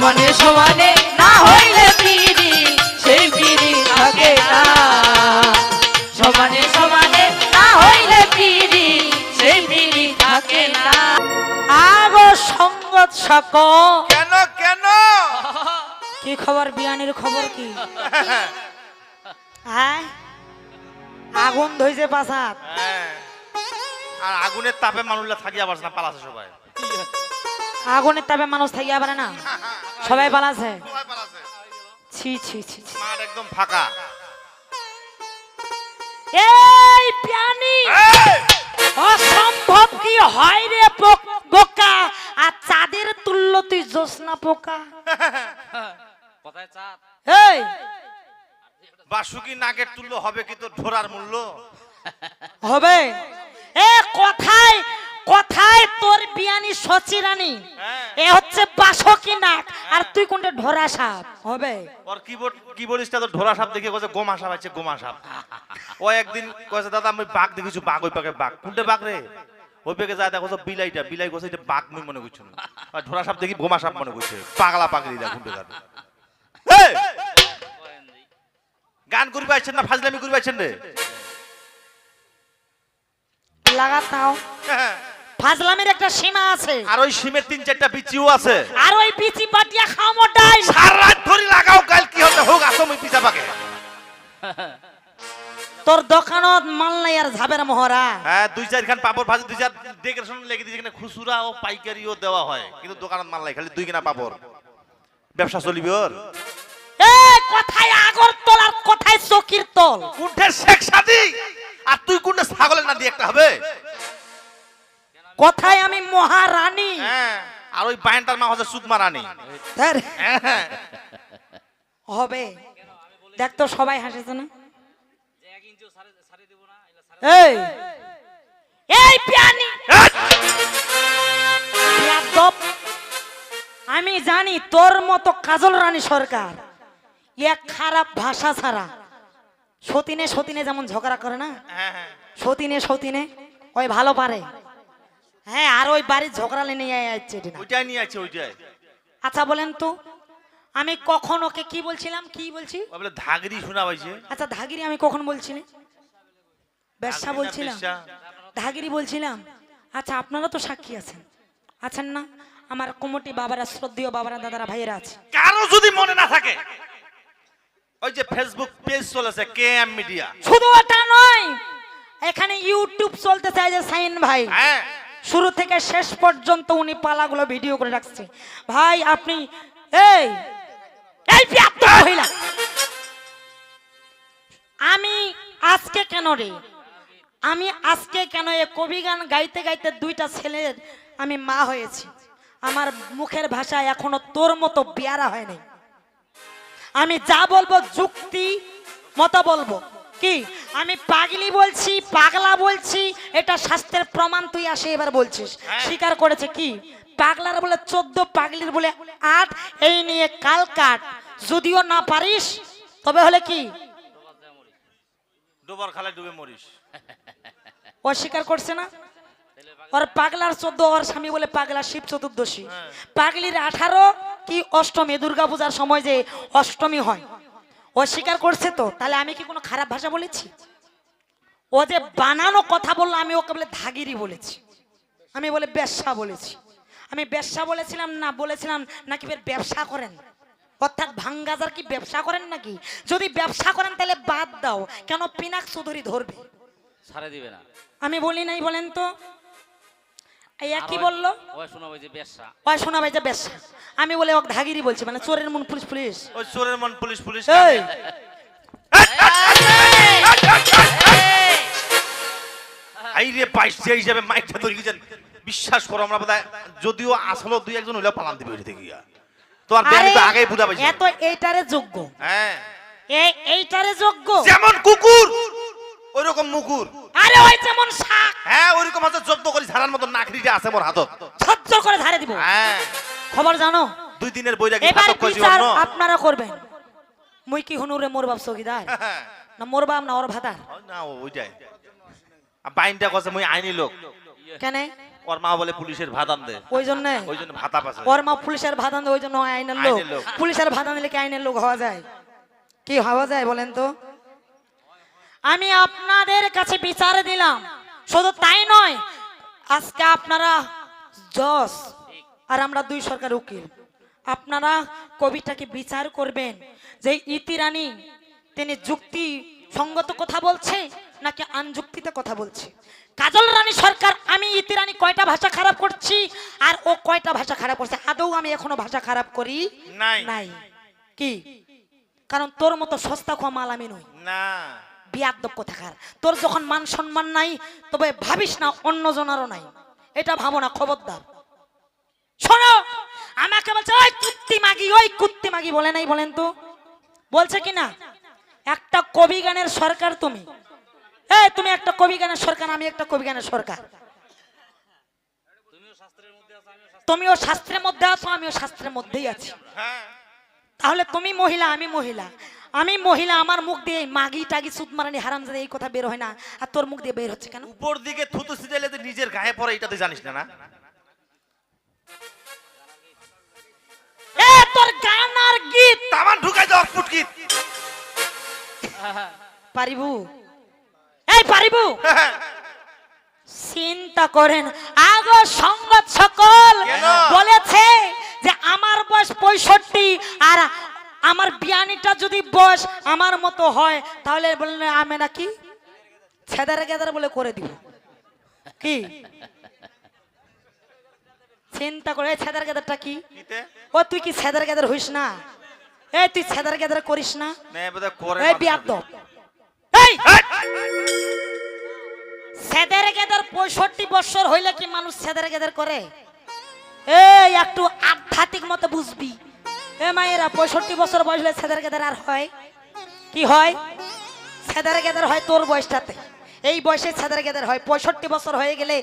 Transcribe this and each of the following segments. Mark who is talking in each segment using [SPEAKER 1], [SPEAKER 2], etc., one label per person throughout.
[SPEAKER 1] সমানে সমানে না হইলে পিড়ি সেই পিড়ি থাকে না সমানে সমানে না হইলে পিড়ি সেই পিড়ি থাকে না
[SPEAKER 2] আগো সঙ্গত সক
[SPEAKER 3] কেন কেন
[SPEAKER 2] কি খবর বিয়ানির খবর কি হ্যাঁ আগুন ধইছে পাছাত
[SPEAKER 3] হ্যাঁ। আর আগুনের তাপে মানুষরা থাকিয়া পারছে না, পালাছে সবাই।
[SPEAKER 2] আগুনের তাপে মানুষ থাকিয়া পারে না, সবাই পালাছে।
[SPEAKER 3] সবাই পালাছে।
[SPEAKER 2] ছি ছি ছি ছি।
[SPEAKER 3] মাঠ একদম ফাঁকা।
[SPEAKER 2] এই বিয়ানি
[SPEAKER 3] এই!
[SPEAKER 2] অসম্ভব কি হয় রে বোকা, আর চাঁদের তুল্য তুই জ্যোৎস্না পোকা।
[SPEAKER 4] কোথায় চাঁদ?
[SPEAKER 2] এই
[SPEAKER 3] বাসুকি নাকের তুল্য হবে কি তোর ঢোরার মূল্য?
[SPEAKER 2] হবে এ কথায় কথায় তোর বিয়ানি সচিরানি এ হচ্ছে বাসকি নাক, আর তুই কোনটা ঢোরা সাপ হবে।
[SPEAKER 3] ওর কিবোর্ডিস্টটা তো ঢোরা সাপ দেখে কইছে গোমা সাপ আছে, গোমা সাপ। ও একদিন কইছে দাদা আমি বাঘ দেখিছো, বাঘ ওই পাকে বাঘ। কোনটা বাঘ রে? ওই পাকে যায় দেখো বিলাইটা, বিলাই কইছে এটা বাঘ মুই মনে করছ না। আর ঢোরা সাপ দেখি গোমা সাপ মনে করছে। পাগলা পাগলিরা কোনটা গান। এই! গান করবে আইছেন না ফাজলামি করবে আইছেন রে?
[SPEAKER 2] লাগাতাও ফাজলামের একটা সীমা আছে,
[SPEAKER 3] আর ওই সিমের 3-4টা বিচিও আছে।
[SPEAKER 2] আর ওই বিচি পাটিয়া খামো ডাই
[SPEAKER 3] সারা রাত ধরে লাগাও, কাল কি হতে হোক আসো মই পিছা পাকে।
[SPEAKER 2] তোর দোকানত মাল নাই আর ঝাবের মোহরা।
[SPEAKER 3] হ্যাঁ 2-4 খান পাপড় ভাজি 2-4 ডেকোরেশন লেগে দিয়েছে, এখানে খুচরা ও পাইকারিও দেওয়া হয়, কিন্তু দোকানত মাল নাই, খালি 2 কিনা পাপড়। ব্যবসা চলিবে ওর।
[SPEAKER 2] এই কথায় আগরতল আর কথায় চকির তল।
[SPEAKER 3] কোনটা শেখ সাদি আর তুই কোনটা ছাগলের না দিয়ে একটা হবে?
[SPEAKER 2] কথায় আমি মহারানী।
[SPEAKER 3] হ্যাঁ আর ওই বাইনটার মা হচ্ছে সুদমা রানী।
[SPEAKER 2] ধ্যার,
[SPEAKER 3] হ্যাঁ
[SPEAKER 2] হবে দেখ তো সবাই হাসেছে না।
[SPEAKER 4] যে 1 ইঞ্চিও সারে দেব না, এলা সারে
[SPEAKER 2] এই এই পিয়ানি বিয়াদব, আমি জানি তোর মতো কাজল রানী সরকার এক খারাপ ভাষা ছাড়া সতীনে সতীনে যেমন ঝগড়া করে না,
[SPEAKER 3] হ্যাঁ হ্যাঁ
[SPEAKER 2] সতীনে সতীনে ওই ভালো পারে। হ্যাঁ আর ওই বাড়ির ঝগড়ালে নিয়ে যাচ্ছে এটা না।
[SPEAKER 3] ওইটাই নিয়ে আছে ওইটাই।
[SPEAKER 2] আচ্ছা বলেন তো আমি কখন ওকে কি বলছিলাম, কি বলছি?
[SPEAKER 3] ও বলে ধাগরি শোনা পাইছে।
[SPEAKER 2] আচ্ছা ধাগিরি আমি কখন বলছিলাম? ব্যবসা
[SPEAKER 3] ধাগরি না
[SPEAKER 2] বলছিলাম,
[SPEAKER 3] বেশ্যা?
[SPEAKER 2] ধাগিরি বলছিলাম। আচ্ছা আপনারা তো সাক্ষী আছেন, আছেন না? আমার কমিটি বাবারা, শ্রদ্ধেয় বাবারা, দাদারা, ভাইয়েরা আছে।
[SPEAKER 3] কারো যদি মনে না থাকে ওই যে ফেসবুক পেজ চলেছে কেএম মিডিয়া।
[SPEAKER 2] শুধু ওটা নয়, এখানে ইউটিউব চলতে চাই যে সাইন ভাই,
[SPEAKER 3] হ্যাঁ
[SPEAKER 2] শুরু থেকে শেষ পর্যন্ত উনি পালাগুলো ভিডিও করে রাখছে। ভাই আপনি এই এই বিয়াদব মহিলা, আমি আজকে কেন রে, আমি আজকে কেন এ কবি গান গাইতে গাইতে 2টা ছেলের আমি মা হয়েছি। আমার মুখের ভাষা এখনো তোর মতো বিয়ারা হয় নাই। আমি যা বলবো যুক্তি মতো বলবো। কি আমি পাগলি বলছি, পাগলা বলছি, এটা শাস্ত্রের প্রমাণ তুই আসে এবার বলছিস। স্বীকার করেছে কি পাগলার বলে 14, পাগলির বলে 8, এই নিয়ে কাল কাট। যদিও না পারিস তবে হলে কি
[SPEAKER 3] ডোবার খালে ডুবে মরিস।
[SPEAKER 2] অস্বীকার করছে না? ওর পাগলার 14, ওর স্বামী বলে পাগলা শিব চতুর্দশী। পাগলির 18 কি অষ্টমী, দুর্গাপূজার সময় যে অষ্টমী হয়, অস্বীকার করছে তো। তাহলে আমি কি কোনো খারাপ ভাষা বলেছি? ও যে বানানো কথা বললো, আমি ওকে বলে ধাগিরি বলেছি, আমি বলে ব্যবসা বলেছি। আমি ব্যবসা বলেছিলাম না, বলেছিলাম নাকি ব্যবসা করেন, অর্থাৎ ভাঙ্গাজার কি ব্যবসা করেন নাকি? যদি ব্যবসা করেন তাহলে বাদ দাও, কেন পিনাক চৌধুরী ধরবে,
[SPEAKER 4] সারে দিবে না।
[SPEAKER 2] আমি বলি নাই বলেন তো। এই কি বললো?
[SPEAKER 4] ওই শোনা ওই যে বেশ্যা,
[SPEAKER 2] ওই শোনা ভাই যে ব্যবসা, আমি বলে ওকে ধাগিরি বলছি, মানে চোরের মন পুলিশ পুলিশ।
[SPEAKER 3] ওই চোরের মন পুলিশ পুলিশ।
[SPEAKER 2] এই
[SPEAKER 3] এই রে পাইছে হিসাবে মাইকটা ধরে গেছেন। বিশ্বাস করো আমরা বোধহয় যদিও আসলে 2-1 হইলেও পালান দিবে ওই থেকে গিয়া। তো আর বেয়ানি তো আগেই বুঝা পাইছে।
[SPEAKER 2] এত এইটারে যোগ্য,
[SPEAKER 3] হ্যাঁ
[SPEAKER 2] এইটারে যোগ্য।
[SPEAKER 3] যেমন কুকুর ওইরকম মুকুর।
[SPEAKER 2] আরে ওই যেমন শাক,
[SPEAKER 3] হ্যাঁ ওইরকম আছে, জব্দ করে ছাড়ার মতো নাকড়িটা আছে মোর হাতত।
[SPEAKER 2] ছজ্জ করে ধারে দিব।
[SPEAKER 3] হ্যাঁ
[SPEAKER 2] খবর জানো?
[SPEAKER 3] 2 দিনের বৈরাগী
[SPEAKER 2] এবার
[SPEAKER 3] ফাতক কইছি
[SPEAKER 2] বিচার
[SPEAKER 3] অন্য।
[SPEAKER 2] আপনারা করবেন। মুই কি হুনুরে মোর বাপ চৌকিদার না মোর বাপ না ওর ভাতার?
[SPEAKER 3] না ওইটাই বাইনটা কইছে মই আইনি লোক।
[SPEAKER 2] কেন?
[SPEAKER 3] ওর মা বলে পুলিশের ভাতান দে,
[SPEAKER 2] ওই জন্য
[SPEAKER 3] ওই জন্য ভাতা পাচ্ছে।
[SPEAKER 2] ওর মা পুলিশের ভাতান দেয়, ওই জন্য আইনের লোক।
[SPEAKER 3] আইনের লোক।
[SPEAKER 2] পুলিশের ভাতান দিলে কি আইনের লোক হওয়া যায়? কি হওয়া যায় বলেন তো? আমি আপনাদের কাছে বিচার দিলাম, শুধু তাই নয়, আজকে আপনারা জজ আর আমরা দুই সরকার উকিল, আপনারা কবিটাকে বিচার করবেন যে ইতি রানী তিনি যুক্তি সঙ্গত কথা বলছে নাকি আনযুক্তিতে কথা বলছে। কাজল রানী সরকার, আমি ইতি রানী কয়টা ভাষা খারাপ করছি আর ও কয়টা ভাষা খারাপ করছে? আদৌ আমি এখনো ভাষা খারাপ করি নাই। কি কারণ তোর মতো সস্তা খোয়া মাল আমি নই
[SPEAKER 3] না।
[SPEAKER 2] বিয়াদ্দব কোথাকার। তোর যখন মান সম্মান নাই, তবে ভাবিস না অন্য জনারও নাই, এটা ভাবো না, খবরদার। শোনো, আমাকে বলছে ওই কুত্তি মাগি, ওই কুত্তি মাগি বলে নাই? বলেন তো, বলছে কি না? একটা কবি গানের সরকার তুমি, এই তুমি একটা কবি গানের সরকার, আমি একটা কবি গানের সরকার। তুমিও শাস্ত্রের মধ্যে আছো, আমিও শাস্ত্রের মধ্যেই আছি।
[SPEAKER 3] হ্যাঁ,
[SPEAKER 2] তাহলে তুমি মহিলা, আমি মহিলা। আমি মহিলা, আমার মুখ দিয়ে মাগি টাগি সুতমারানি হারামজাদা এই কথা বের হয় না, আর তোর মুখ দিয়ে বের হচ্ছে কেন?
[SPEAKER 3] উপর দিকে থুতু ছিটাইলে তো নিজের গায়ে পড়ে, এটা তুই জানিস না? না,
[SPEAKER 2] এ তোর গান আর গীত
[SPEAKER 3] তামান ঢুকাই দাও ফুটকিত।
[SPEAKER 2] পারিবু, এই পারিবু, চিন্তা করেন আগো সংবাদ সকল
[SPEAKER 3] কেন?
[SPEAKER 2] বলেছে যে আমার বয়স 65 আর আমার বিয়ানিটা যদি বয়স আমার মতো হয়, তাহলে বললেন আমি নাকি ছেদারে গেদারে বলে করে দিব। কি চিন্তা করে, ছেদার গেদারটা কি?
[SPEAKER 3] কিতে?
[SPEAKER 2] ও তুই কি ছেদার গেদার হইস না? এই তুই ছেদার গেদার করিস না?
[SPEAKER 3] নে বদে করে
[SPEAKER 2] এই বিয়াদ্দব, এই ছেদার গেদার 65 বছর হইলে কি মানুষ ছেদার গেদার করে? এই একটু আধ্যাত্মিক মতো বুঝবি। এ মায়েরা 65 বছর বয়স হলে ছেদার গেদার আর হয় কি? হয় ছেদার গেদার হয় তোর বয়সটাতে, এই বয়সে ছেদার গেদার হয়। 65 বছর হয়ে গেলে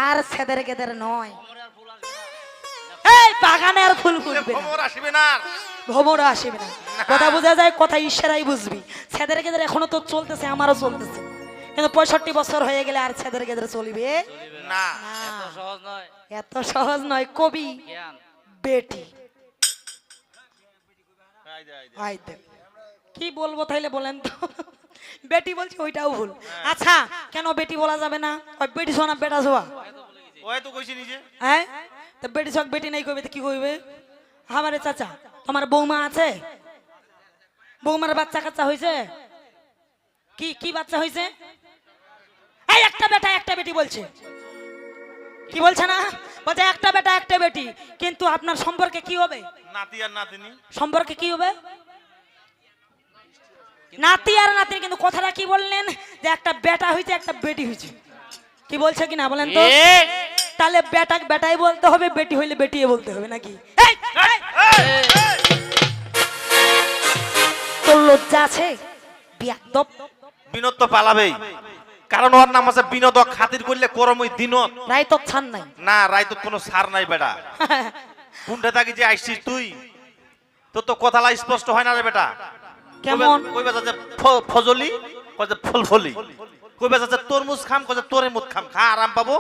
[SPEAKER 2] আর ছেদার গেদার নয়। এই বাগানে আর ফুল ফুটবে না,
[SPEAKER 3] খবর আসবে না,
[SPEAKER 2] ভ্রমণও আসবে না। কথা বোঝা যায়, কথা ইশারাই বুঝবি। ছেদের গেদের এখনো তো চলতেছে, আমারও চলতেছে, কিন্তু 65 বছর হয়ে গেলে আর ছেদের গেদের চলবে
[SPEAKER 3] না।
[SPEAKER 4] এত সহজ নয়,
[SPEAKER 2] এত সহজ নয়। কবি
[SPEAKER 4] জ্ঞান।
[SPEAKER 2] বেটি,
[SPEAKER 3] আই দে, আই দে।
[SPEAKER 2] আই দেখ কি বলবো তাইলে বলেন তো? বেটি বলছি ওইটাও ভুল। আচ্ছা, কেন বেটি বলা যাবে না? ওই বেটি শোনা বেটা শোয়া,
[SPEAKER 3] ওই তো কইছি নিজে।
[SPEAKER 2] হ্যাঁ তো বেটি শোক বেটি নাই কইবে তো কি কইবে? আমারে চাচা, তোমার বৌমা আছে? বৌমার বাচ্চা কাচ্চা হয়েছে? কি কি বাচ্চা হয়েছে? এই একটা বেটা একটা বেটি বলছে, কি বলছে না? বলছে একটা বেটা একটা বেটি, কিন্তু আপনার সম্পর্কে কি হবে?
[SPEAKER 3] নাতি আর নাতিনি।
[SPEAKER 2] সম্পর্কে কি হবে? নাতি আর নাতির। কিন্তু কথাটা কি বললেন যে একটা বেটা হয়েছে একটা বেটি হয়েছে, কি বলছে কি না বলেন তো? তাহলে বেটা বেটাই বলতে হবে, বেটি হইলে বেটিয়ে বলতে হবে নাকি? এই, এই, তোর লজ্জা আছে? বিয়াদ্দব।
[SPEAKER 3] বিনোদ তো পালাবেই, কারণ ওর নাম আছে বিনোদ। খাতির করলে করমই দিনত।
[SPEAKER 2] রাই তো ছান নাই।
[SPEAKER 3] না, রাইতো কোনো সার নাই বেটা। কোনটা থাকি যে আইছিস তুই? তোর তো কথালা স্পষ্ট হয় না রে বেটা।
[SPEAKER 2] কেমন?
[SPEAKER 3] কইবা যাচ্ছে ফজলি, কইছে ফুলফলি। কইবা যাচ্ছে তরমুজ খাম, কইছে তরমুজ খাম, খা আরাম পাবো।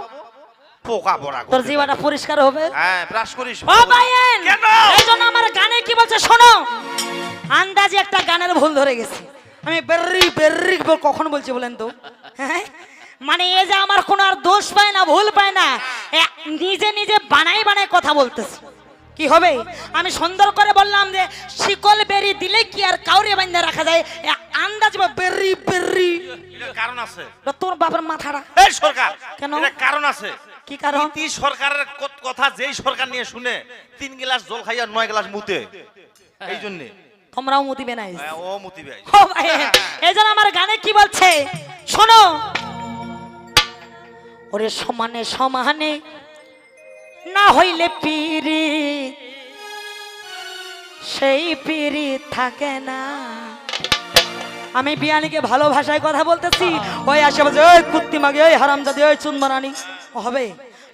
[SPEAKER 3] পোকা পড়া
[SPEAKER 2] তোর জিবাটা পরিষ্কার হবে।
[SPEAKER 3] হ্যাঁ, ব্রাশ করিস।
[SPEAKER 2] ও ভাইয়েন,
[SPEAKER 3] কেন?
[SPEAKER 2] এইজন্য আমার গানে কি বলছে শোনো। আন্দাজে একটা গানের ভুল ধরে গেছি আমি। বেররি বেররি কখন বলছি বলেন তো? হ্যাঁ, মানে এই যে আমার কোনো আর দোষ পায় না, ভুল পায় না, নিজে নিজে বানাই বানাই কথা বলতেছে। কি হবে? আমি সুন্দর করে বললাম যে শিকল বেরি দিলে কি আর কাউরে বাইন্ধা রাখা যায়? আন্দাজ বেররি বেররি।
[SPEAKER 3] এটার কারণ আছে।
[SPEAKER 2] তোর বাবার মাথাটা।
[SPEAKER 3] এই সরকার,
[SPEAKER 2] কেন?
[SPEAKER 3] এটার কারণ আছে।
[SPEAKER 2] কি কারণ?
[SPEAKER 3] ইতি সরকারের কথা যেই সরকার নিয়ে শুনে 3 গ্লাস জল খাইয়া 9 গ্লাস মুতে, এই জন্য
[SPEAKER 2] তোমরাও মুতিবে না।
[SPEAKER 3] ও মুতি ভাই।
[SPEAKER 2] ও ভাই, এই জন্য আমার গানে কি বলছে শোনো। ওরে সমানে সমানে না হইলে পিরি, সেই পিরি থাকে না। আমি বিয়ানিকে ভালো ভাষায় কথা বলতেছি, ওই আশেপাশে ওই কুত্তি মাগে, ওই হারামজাদি, ওই চুনমারানি হবে,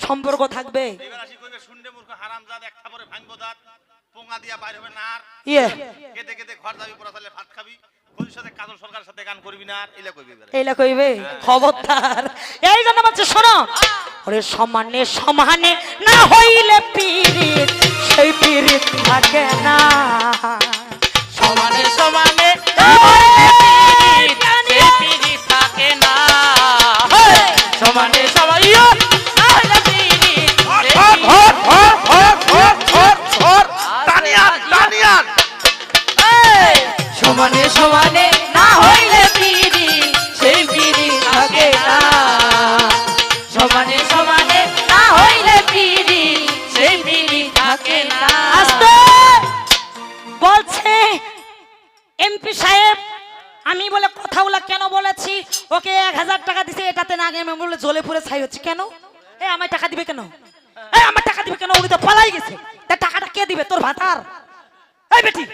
[SPEAKER 2] সম্পর্ক থাকবে।
[SPEAKER 3] এবার আসি কইবে শুনলে মূর্খ হারামজাদ, এক থাপড়ে ভাঙবো দাঁত, পোঙা ঠোঙা দিয়া বাইর হবে না আর
[SPEAKER 2] ইয়ে
[SPEAKER 3] কেটে কেটে ঘর যাবি পড়া তাহলে ভাত খাবি ভবিষ্যতে কাজল সরকারের সাথে গান করবি না আর এলা কইবি এবারে
[SPEAKER 2] এইলা কইবে খবরদার। এই জন্য বলছে শোনো, ওরে সমানে সমানে না হইলে পীড়িত সেই পীড়িত থাকে না।
[SPEAKER 1] সমানে সমানে না হইলে পীড়িত, সেই পীড়িত থাকে না। সমানে সমানে না হইলে পীড়িত, সেই সমানে সমানে না হইলে পীড়িত, সেই পীড়িত থাকে না। সমানে সমানে না হইলে পীড়িত, সেই পীড়িত থাকে না।
[SPEAKER 2] আস্তে বলছে এমপি সাহেব, আমি বলে কথাগুলো কেন বলেছি, ওকে 1000 টাকা দিছে, এটাতে না গেমে বলে জ্বলে পুড়ে ছাই হচ্ছে কেন? এ আমায় টাকা দিবে কেন? এ আমার টাকা দিবে কেন? উনি তো পালাই গেছে, তা টাকাটা কে দিবে? তোর ভাতার। এই বেটি,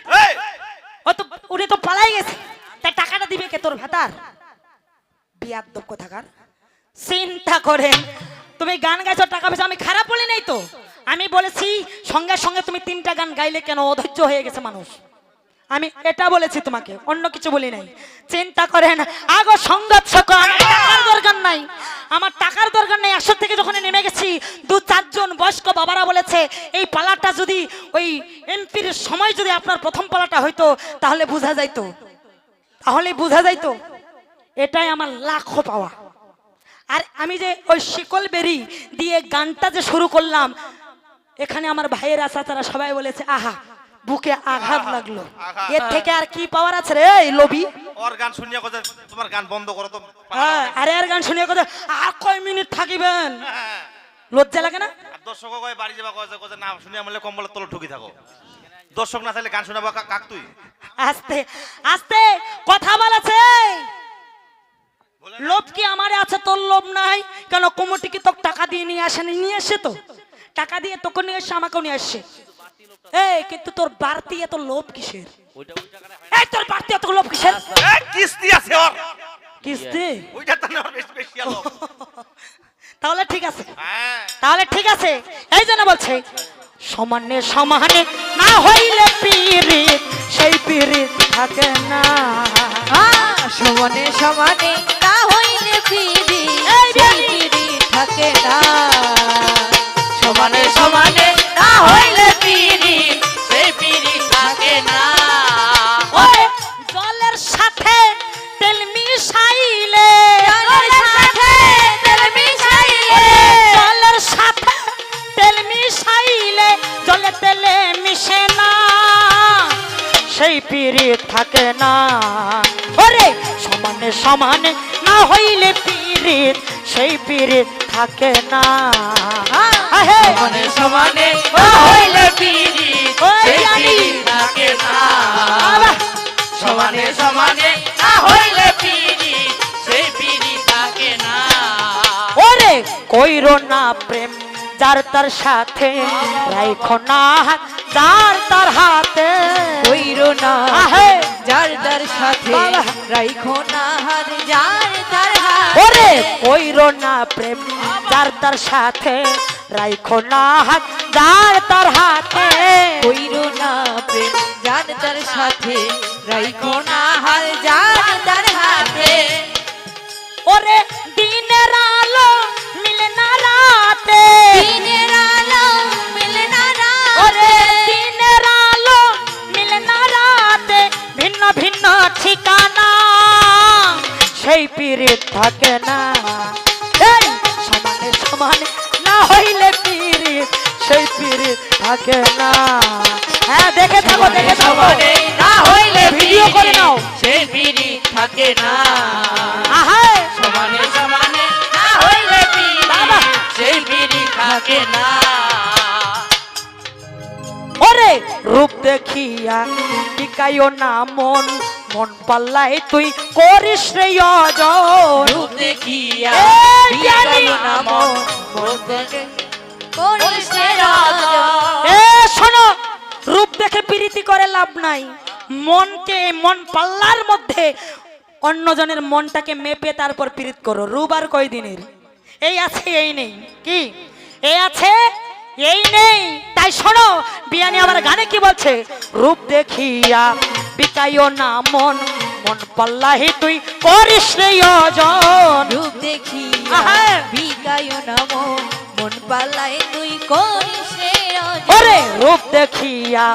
[SPEAKER 2] ও তো উনি তো পালাই গেছে, তা টাকাটা দিবে কে? তোর ভাতার। বিয়াদ্দব কোথাকার। চিন্তা করেন, তুমি গান গাইছো, টাকা পয়সা, আমি খারাপ বলি নাই তো। আমি বলেছি সঙ্গে সঙ্গে তুমি 3টা গান গাইলে কেন? অধৈর্য হয়ে গেছে মানুষ। আমি এটা বলেছি তোমাকে, অন্য কিছু বলি নাই। চিন্তা করেন, আগো সংঘাত সকল, আমার টাকার দরকার নাই, আমার টাকার দরকার নেই। 100 থেকে যখন নেমে গেছি, 2-4 জন বয়স্ক বাবারা বলেছে এই পালাটা যদি ওই এমপির সময় যদি আপনার প্রথম পালাটা হইতো তাহলে বোঝা যাইতো, তাহলে বোঝা যাইতো। এটাই আমার লাখো পাওয়া। আর আমি যে ওই শিকল বেরি দিয়ে গানটা যে শুরু করলাম, এখানে আমার ভাইয়েরা চাচারা সবাই বলেছে আহা বুকে আঘাত লাগলো। এর থেকে আর কি পাওয়ার আছে রে এই লোভি?
[SPEAKER 3] ওর গান শুনিয়া কথা তোমার গান বন্ধ করো তো।
[SPEAKER 2] আরে আর গান শুনিয়ে কথা, আর কয় মিনিট থাকিবেন? লজ্জা লাগে না?
[SPEAKER 3] আর দর্শক কয় বাড়ি যাবা কয় কয় না শুনিয়া মলে কম্বলের তলে ঠুকি থাকো। দর্শক না থাকলে গান শোনাবা কাক তুই?
[SPEAKER 2] আস্তে আস্তে কথা বলেছে। লোভ কি আমারে আছে, তোর লোভ নাই কেন? কমিটি কি তোকে টাকা দিয়ে নিয়ে আসেনি? নিয়ে আসে তো, টাকা দিয়ে তোকে নিয়ে আসছে, আমাকেও নিয়ে আসছে। এই কিন্তু তোর বাড়তি এত লোভ কিসের?
[SPEAKER 4] ওইটা ওই টাকাটা হয়
[SPEAKER 2] এই তোর বাড়তি এত লোভ কিসের?
[SPEAKER 3] এই কিস্তি আছে ওর,
[SPEAKER 2] কিস্তি?
[SPEAKER 3] ওইটা তো না বেশি বেশি আলো।
[SPEAKER 2] তাহলে ঠিক আছে,
[SPEAKER 3] হ্যাঁ
[SPEAKER 2] তাহলে ঠিক আছে। এই জন্য বলছে সমানে সমানে না হইলে পীড়িত সেই পীড়িত থাকে না।
[SPEAKER 1] সমানে সমানে না হইলে পীড়িত,
[SPEAKER 2] এই
[SPEAKER 1] সেই
[SPEAKER 2] বেরি।
[SPEAKER 1] পীড়িত থাকে না। সমানে সমানে না হইলে পীড়িত, সেই পীড়িত থাকে না।
[SPEAKER 2] ওরে জলের সাথে তেল মিশাইলে,
[SPEAKER 1] জলের সাথে তেল মিশাইলে,
[SPEAKER 2] জলের সাথে তেল মিশাইলে জলে তেলে মিশে না, সেই পীড়িত থাকে না। ওরে সমানে সমানে না হইলে পীড়িত সেই পীড়িত থাকে না। আহে,
[SPEAKER 1] সমানে সমানে না হইলে পীড়িত, সেই পীড়িত থাকে না।
[SPEAKER 2] আবাহ,
[SPEAKER 1] সমানে সমানে না হইলে পীড়িত, সেই পীড়িত থাকে না।
[SPEAKER 2] ওরে কইরো না প্রেম যার তার সাথে, রাইখো না হাত যার তার হাতে।
[SPEAKER 1] কইরো না
[SPEAKER 2] আহে,
[SPEAKER 1] যার তার সাথে,
[SPEAKER 2] বাবা।
[SPEAKER 1] রাইখো না হাত যার তার হাতে।
[SPEAKER 2] ওরে কইরো না প্রেম যার তার সাথে, রাইখো না হাত যার তার হাতে।
[SPEAKER 1] কইরো না প্রেম যার তার সাথে, রাইখো না হাত যার তার হাতে।
[SPEAKER 2] ওরে দিনের আলো মিলে না রাতে,
[SPEAKER 1] দিনের আলো মিলে না
[SPEAKER 2] ওরে
[SPEAKER 1] রাতে,
[SPEAKER 2] দিনের আলো মিলে না রাতে, ভিন্ন ভিন্ন ঠিকানা সেই পীড়িত থাকে না। এই সমানে সমানে না হইলে পীড়িত সেই পীড়িত থাকে না। হ্যাঁ দেখে থাকো, দেখে থাকো,
[SPEAKER 1] সমানে না হইলে
[SPEAKER 2] ভিডিও করে নাও।
[SPEAKER 1] সেই পীড়িত থাকে না।
[SPEAKER 2] আহা,
[SPEAKER 1] সমানে সমানে না হইলে
[SPEAKER 2] বাবা।
[SPEAKER 1] পীড়িত, সেই পীড়িত থাকে না।
[SPEAKER 2] ওরে রূপ দেখিয়া টিকাইও না মন, মন পাল্লাই তুই করিস রে অজন।
[SPEAKER 1] রূপ দেখিয়া
[SPEAKER 2] এই
[SPEAKER 1] বিকাইও
[SPEAKER 2] জানি।
[SPEAKER 1] না মন, মন দেখে করিস রে রজন।
[SPEAKER 2] এ শোনো, রূপ দেখে প্রীতি করে লাভ নাই। মনকে মন পাল্লার মধ্যে অন্যজনের মনটাকে মেপে তারপর প্রীত করো। রূপ আর কয়দিনের? এই আছে এই নেই কি? এই আছে এই নেই। তাই শোনো বিয়ানি আবার গানে কি বলছে, রূপ দেখিয়া বিকাইও না মন, মন পাল্লাহি তুই করিস রে অজন।
[SPEAKER 1] রূপ দেখি
[SPEAKER 2] আহা।
[SPEAKER 1] বিকায় না মন, মন পাল্লায় তুই করিস রে অজন।
[SPEAKER 2] ওরে রূপ দেখিয়া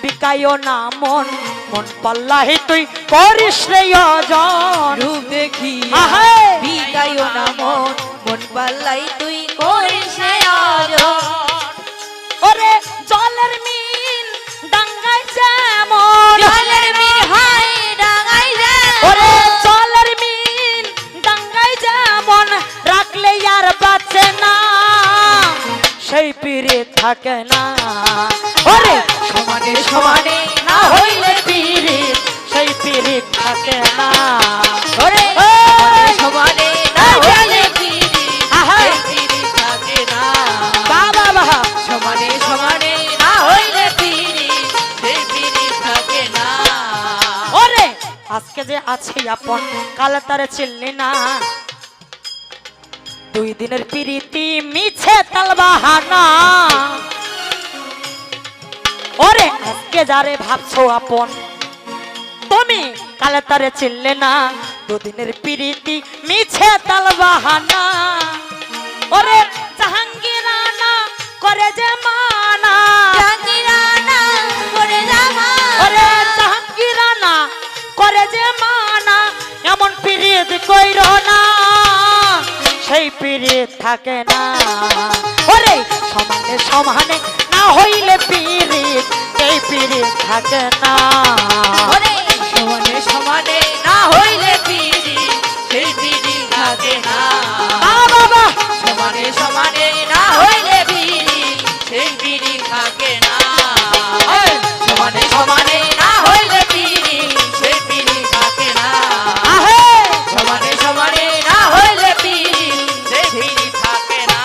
[SPEAKER 2] বিকাইও না মন, মন পাল্লাহি তুই করিস রে অজন।
[SPEAKER 1] রূপ দেখি
[SPEAKER 2] আহা।
[SPEAKER 1] বিকায় না মন, মন পাল্লাই তুই করিস রে অজন।
[SPEAKER 2] ওরে জলের মিন ডাঙ্গায় যেমন,
[SPEAKER 1] জলের মিল হায় ডাঙায় যায়।
[SPEAKER 2] ওরে জলের মিন ডাঙ্গায় যেমন রাখলে আর বাঁচে না, সেই পিড়ে থাকে না। ওরে সমানে সমানে না হইলে পিড়ে, সেই পিড়ে থাকে না।
[SPEAKER 1] ওরে
[SPEAKER 2] এই!
[SPEAKER 1] সমানে না হইলে পিড়ি,
[SPEAKER 2] আহা।
[SPEAKER 1] সেই পিড়ি থাকে না।
[SPEAKER 2] বাবা বাবা
[SPEAKER 1] সমানে সমানে না হইলে পিড়ি, সেই পিড়ি থাকে না।
[SPEAKER 2] ওরে আজকে যে আছে আপন, কাল তারে চিনলি না। 2 দিনের পিরিতি মিছে তালবাহানা। ওরে আজকে যারে ভাবছো আপন, তুমি কাল তারে চিনলে না। 2 দিনের পিরিতি মিছে তালবাহানা। ওরে জাহাঙ্গীরানা করে যে মানা,
[SPEAKER 1] জাঙ্গিরানা করে জামা।
[SPEAKER 2] ওরে জাহাঙ্গীরানা করে যে মানা, এমন পিরিত কইর না, সেই পিরিত থাকে না। ওরে সমানে সমানে না হইলে পিরিত, এই পিরিত থাকে না।
[SPEAKER 1] ওরে সমানে সমানে না হইলে পিড়ি, সেই পিড়ি থাকে না।
[SPEAKER 2] বাবা
[SPEAKER 1] সমানে সমানে না হইলে পিড়ি, সেই পিড়ি থাকে না। সমানে সমানে না হইলে পিড়ি, সেই পিড়ি থাকে না।
[SPEAKER 2] আহে
[SPEAKER 1] সমানে সমানে না হইলে পিড়ি, সেই পিড়ি থাকে না।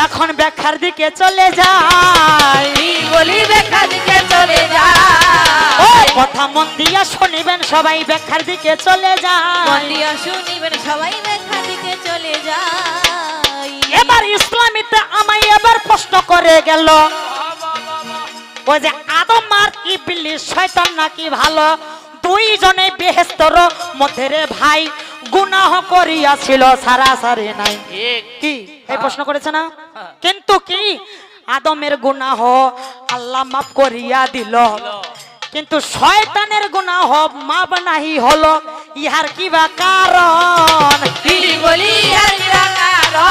[SPEAKER 2] এখন ব্যাখ্যার দিকে চলে যাই।
[SPEAKER 1] বলি দেখা দিকে চলে
[SPEAKER 2] ও
[SPEAKER 1] যায়।
[SPEAKER 2] কথা মন দিয়া শুনিবেন সবাই, ব্যাখ্যার দিকে চলে যায়।
[SPEAKER 1] মন্দিয়া শুনিবেন সবাই দেখা দিকে চলে যায়।
[SPEAKER 2] এবার ইসলামিতে আমায় এবার প্রশ্ন করে গেল, ওই যে আদম আর ইবলিস শয়তান নাকি ভালো, 2 জনে বেহেশতের মধ্যে রে ভাই গুনাহ করিয়াছিল সারাসারি নাই। কি এই প্রশ্ন করেছে না? কিন্তু কি আদমের গুনাহ আল্লাহ মাফ করিয়া দিল, কিন্তু শয়তানের গুনাহ মাফ নাহি হলো। ইহার কি বা কারণ?
[SPEAKER 1] তিনি বলি আর কারণ।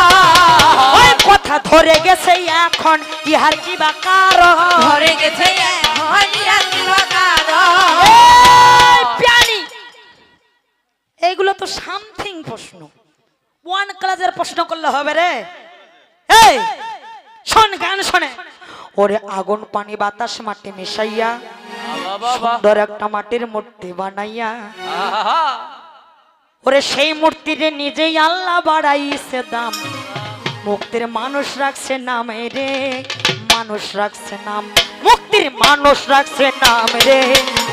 [SPEAKER 2] ওই কথা ধরে গেছে এখন, ইহার কি বা কারণ?
[SPEAKER 1] ধরে গেছে এখন আর কি বা কারণ।
[SPEAKER 2] এই প্যানি, এইগুলো তো সামথিং প্রশ্ন, 1 ক্লাসের প্রশ্ন করলে হবে রে। এই শোন গান শোনে। ওরে আগুন পানি বাতাস মাটি মিশাইয়া সুন্দর একটা মাটির মূর্তি বানাইয়া, ওরে সেই মূর্তিরে নিজেই আল্লাহ বাড়াইছে দাম, মুক্তির মানুষ রাখছে নাম রে, মানুষ রাখছে নাম, মুক্তির মানুষ রাখছে নাম রে,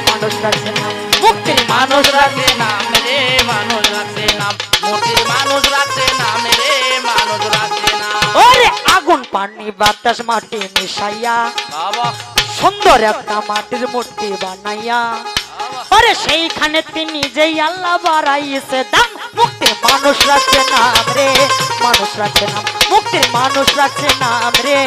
[SPEAKER 2] মানুষ রাখছে নাম, মুক্তির মানুষ রাখছে নাম।
[SPEAKER 4] নাম রে মানুষ রাখছে নাম, মোটির মানুষ রাখছে নাম রে মানুষ রাখছে নাম।
[SPEAKER 2] ওরে আগুন পানি বাতাস মাটি মিশাইয়া
[SPEAKER 4] বাবা
[SPEAKER 2] সুন্দর একটা মাটির মূর্তি বানাইয়া, ওরে সেইখানে তিনি যেই আল্লাহ বাড়াইছে দাম, মুক্তির মানুষ রাখছে নাম রে, মানুষ রাখছে নাম, মুক্তির মানুষ রাখছে নাম রে,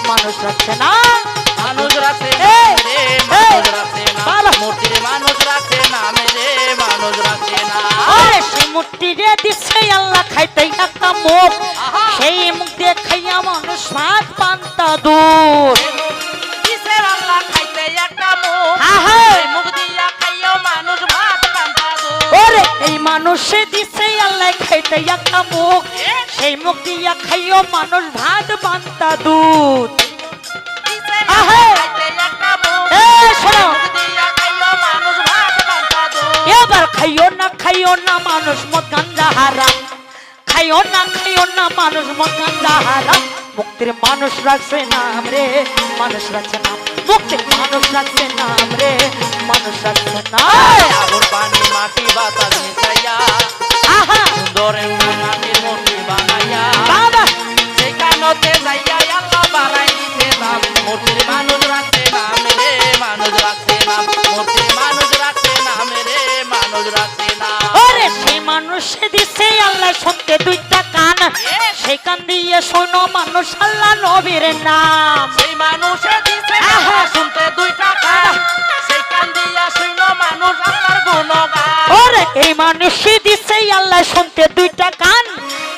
[SPEAKER 2] মানুষ রাখছে নাম।
[SPEAKER 4] মানুষ রাখছে
[SPEAKER 2] এই,
[SPEAKER 4] নাম রে
[SPEAKER 2] এই,
[SPEAKER 4] মানুষ রাখছে
[SPEAKER 2] বাবা।
[SPEAKER 4] নাম, মোটির মানুষ রাখছে নাম রে মানুষ রাখছে নাম।
[SPEAKER 2] ওরে সেই মূর্তি রে দিচ্ছে আল্লাহ খাইতে একটা মুখ, সেই মুখ দিয়ে খাইয়া মানুষ ভাত পান্তা দুধ।
[SPEAKER 4] কিসের আল্লাহ খাইতে একটা মুখ,
[SPEAKER 2] আহা।
[SPEAKER 4] ওই মুখ দিয়া খাইও মানুষ ভাত পান্তা দুধ।
[SPEAKER 2] ওরে এই মানুষে দিছে আল্লাহ খাইতে একটা মুখ, সেই মুখ দিয়া খাইও মানুষ ভাত পান্তা দুধ।
[SPEAKER 4] কিসের
[SPEAKER 2] আহা।
[SPEAKER 4] আল্লাহ খাইতে একটা মুখ,
[SPEAKER 2] এই শোনো,
[SPEAKER 4] মুখ দিয়া খাইও মানুষ ভাত পান্তা দুধ।
[SPEAKER 2] এবার খাইও না মানুষ মদ গাঞ্জা হারাম, খাইও না মানুষ মদ গাঞ্জা হারাম, মুক্তির মানুষ রাখছে নাম রে, মানুষ রাখছে নাম, মুক্তির মানুষ রাখছে নাম রে, মানুষ রাখছে নাম।
[SPEAKER 4] আগুন পানি মাটি বাতাস মিশাইয়া
[SPEAKER 2] আহা
[SPEAKER 4] সুন্দর একটা মাটির মূর্তি বানাইয়া
[SPEAKER 2] বাবা
[SPEAKER 4] সেখানতে যাইয়া আল্লাহ
[SPEAKER 2] শুনতে দুইটা কান, সেই কান দিয়ে শোনো মানুষ আল্লাহ নবীর নাম।
[SPEAKER 4] সেই মানুষে দিছে আহা শুনতে দুইটা কান, সেই কান দিয়া শুনো মানুষ আল্লাহর গুণগান।
[SPEAKER 2] ওরে এই মানুষই দিছে আল্লাহ শুনতে দুইটা কান,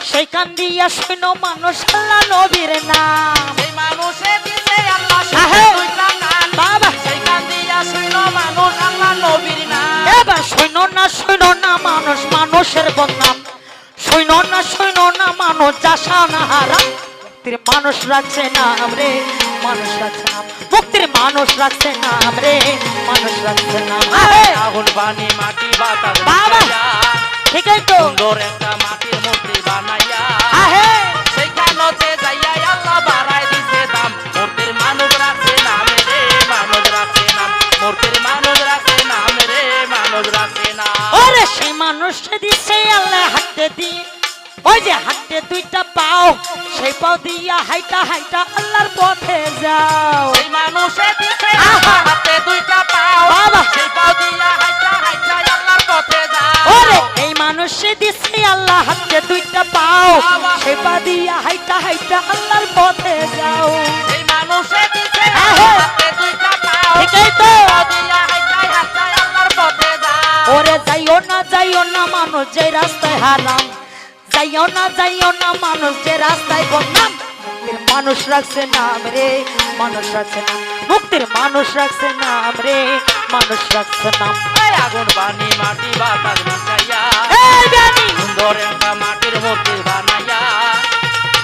[SPEAKER 2] সেই কান দিয়া শোনো মানুষ আল্লাহ নবীর নাম।
[SPEAKER 4] সেই মানুষে দিছে আল্লাহ
[SPEAKER 2] আহে।
[SPEAKER 4] শুনতে দুইটা কান,
[SPEAKER 2] বাবা।
[SPEAKER 4] সেই কান দিয়া শুনো মানুষ আল্লাহ নবীর নাম।
[SPEAKER 2] এবার শৈন না মানুষ মানুষের বদনাম, শৈন না মানুষ যাশা না হারাম। মুক্তির মানুষ রাখছে নাম রে, মানুষ রাখছে নাম, মুক্তির মানুষ রাখছে নাম রে, মানুষ রাখছে নাম।
[SPEAKER 4] আগুন পানি মাটি বাতাস
[SPEAKER 2] বাবা।
[SPEAKER 4] মিশাইয়া,
[SPEAKER 2] ঠিকই তো
[SPEAKER 4] সুন্দর একটা মাটির মূর্তি বানাইয়া,
[SPEAKER 2] আহে
[SPEAKER 4] সেইখানতে যাইয়া আল্লাহ বাড়াই দিছে দাম। মূর্তির মানুষ রাখছে নাম রে, মানুষ রাখছে নাম। মূর্তির মানুষ রাখছে নাম রে, মানুষ রাখছে নাম।
[SPEAKER 2] ওরে সেই মানুষটা দিছে আল্লাহ হাতে দিয়ে, ওই যে হাতে দুইটা পাও, সেই পাও দিয়া হাইটা হাইটা আল্লাহর পথে যাও।
[SPEAKER 4] সেই মানুষে দিছে
[SPEAKER 2] আহা।
[SPEAKER 4] হাতে দুইটা পাও,
[SPEAKER 2] বাবা।
[SPEAKER 4] সেই পাও দিয়া হাইটা হাইটা আল্লাহর পথে যাও।
[SPEAKER 2] ওরে এই মানুষে দিছে আল্লাহ হাতে দুইটা পাও,
[SPEAKER 4] বাবা।
[SPEAKER 2] সেই পা দিয়া হাইটা হাইটা আল্লাহর পথে যাও।
[SPEAKER 4] সেই মানুষে দিছে
[SPEAKER 2] আহা।
[SPEAKER 4] হাতে দুইটা পাও,
[SPEAKER 2] ঠিকই তো।
[SPEAKER 4] সেই পাও দিয়া হাইটা হাইটা আল্লাহর পথে যাও।
[SPEAKER 2] ওরে যাইও না মানুষ যে রাস্তায় হারাম, যাইও না মানুষ যে রাস্তায় বদনাম। মুক্তির মানুষ রাখছে নাম রে, মানুষ রাখছে নাম, মুক্তির মানুষ রাখছে নাম রে, মানুষ রাখছে নাম।
[SPEAKER 4] এই আগুন পানি মাটি বাতাস মিশাইয়া,
[SPEAKER 2] এই জানি
[SPEAKER 4] সুন্দর একটা মাটির মূর্তি বানাইয়া,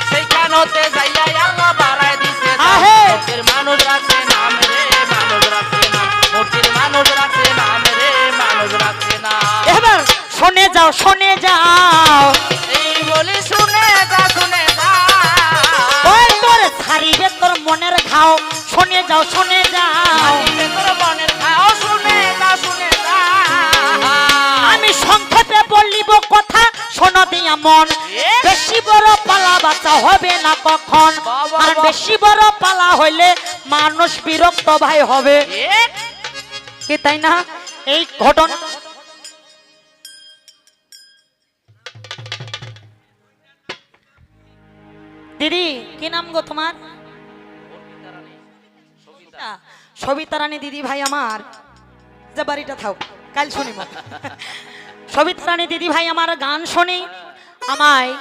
[SPEAKER 4] সেইখানতে যাইয়া আল্লাহ বাড়াই দিছে দাম।
[SPEAKER 2] আহে।
[SPEAKER 4] মূর্তির মানুষ রাখছে নাম রে, মানুষ রাখছে নাম। মূর্তির মানুষ রাখছে নাম রে, মানুষ রাখছে নাম।
[SPEAKER 2] এবার শুনে যাও
[SPEAKER 4] এই বলি শুনে যা, শুনে যা।
[SPEAKER 2] ওই তোর ছাড়িবে তোর মনের ঘাও, শুনে যাও
[SPEAKER 4] মালিকে তোর মনের খাও, শুনে যা, শুনে যা।
[SPEAKER 2] আমি সংক্ষেপে বলিব কথা, শোনো দিয়া মন। বেশি বড় পালা বাচ্চা হবে না কখন,
[SPEAKER 4] বাবা,
[SPEAKER 2] কারণ
[SPEAKER 4] বাবা।
[SPEAKER 2] বেশি বড় পালা হইলে মানুষ বিরক্ত ভাই হবে, কি তাই না? এই ঘটনা দিদি কি নাম গো তোমার? সবিতা রানী দিদি ভাই আমার, যে বাড়িটা থাও কাল শুনিব। সবিতা রানী দিদি ভাই আমার গান শুনি, আমায়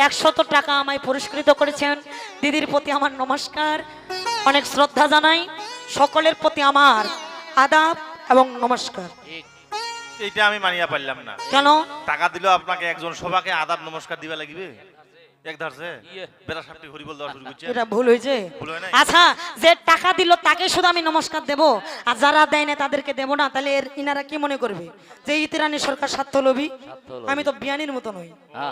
[SPEAKER 2] 100 টাকা আমায় পুরস্কৃত করেছেন। দিদির প্রতি আমার নমস্কার, অনেক শ্রদ্ধা জানাই। সকলের প্রতি আমার আদাব এবং নমস্কার।
[SPEAKER 3] এইটা আমি মানিয়া পারলাম না।
[SPEAKER 2] কেন?
[SPEAKER 3] টাকা দিল আপনাকে একজন সবাকে আদাব নমস্কার দিবা লাগবে, এক ধারছে বেড়া সাপটি হরিবল দেওয়া শুরু করছে।
[SPEAKER 2] এটা ভুল হয়েছে।
[SPEAKER 3] ভুল হয় নাই?
[SPEAKER 2] আচ্ছা, যে টাকা দিল তাকে শুধু আমি নমস্কার দেব, আর যারা দেয় না তাদেরকে দেব না, তাহলে ইনারা কি মনে করবে যে ইতিরানি সরকার স্বার্থলোভী? আমি তো বিয়ানির মতো নই।
[SPEAKER 3] ও,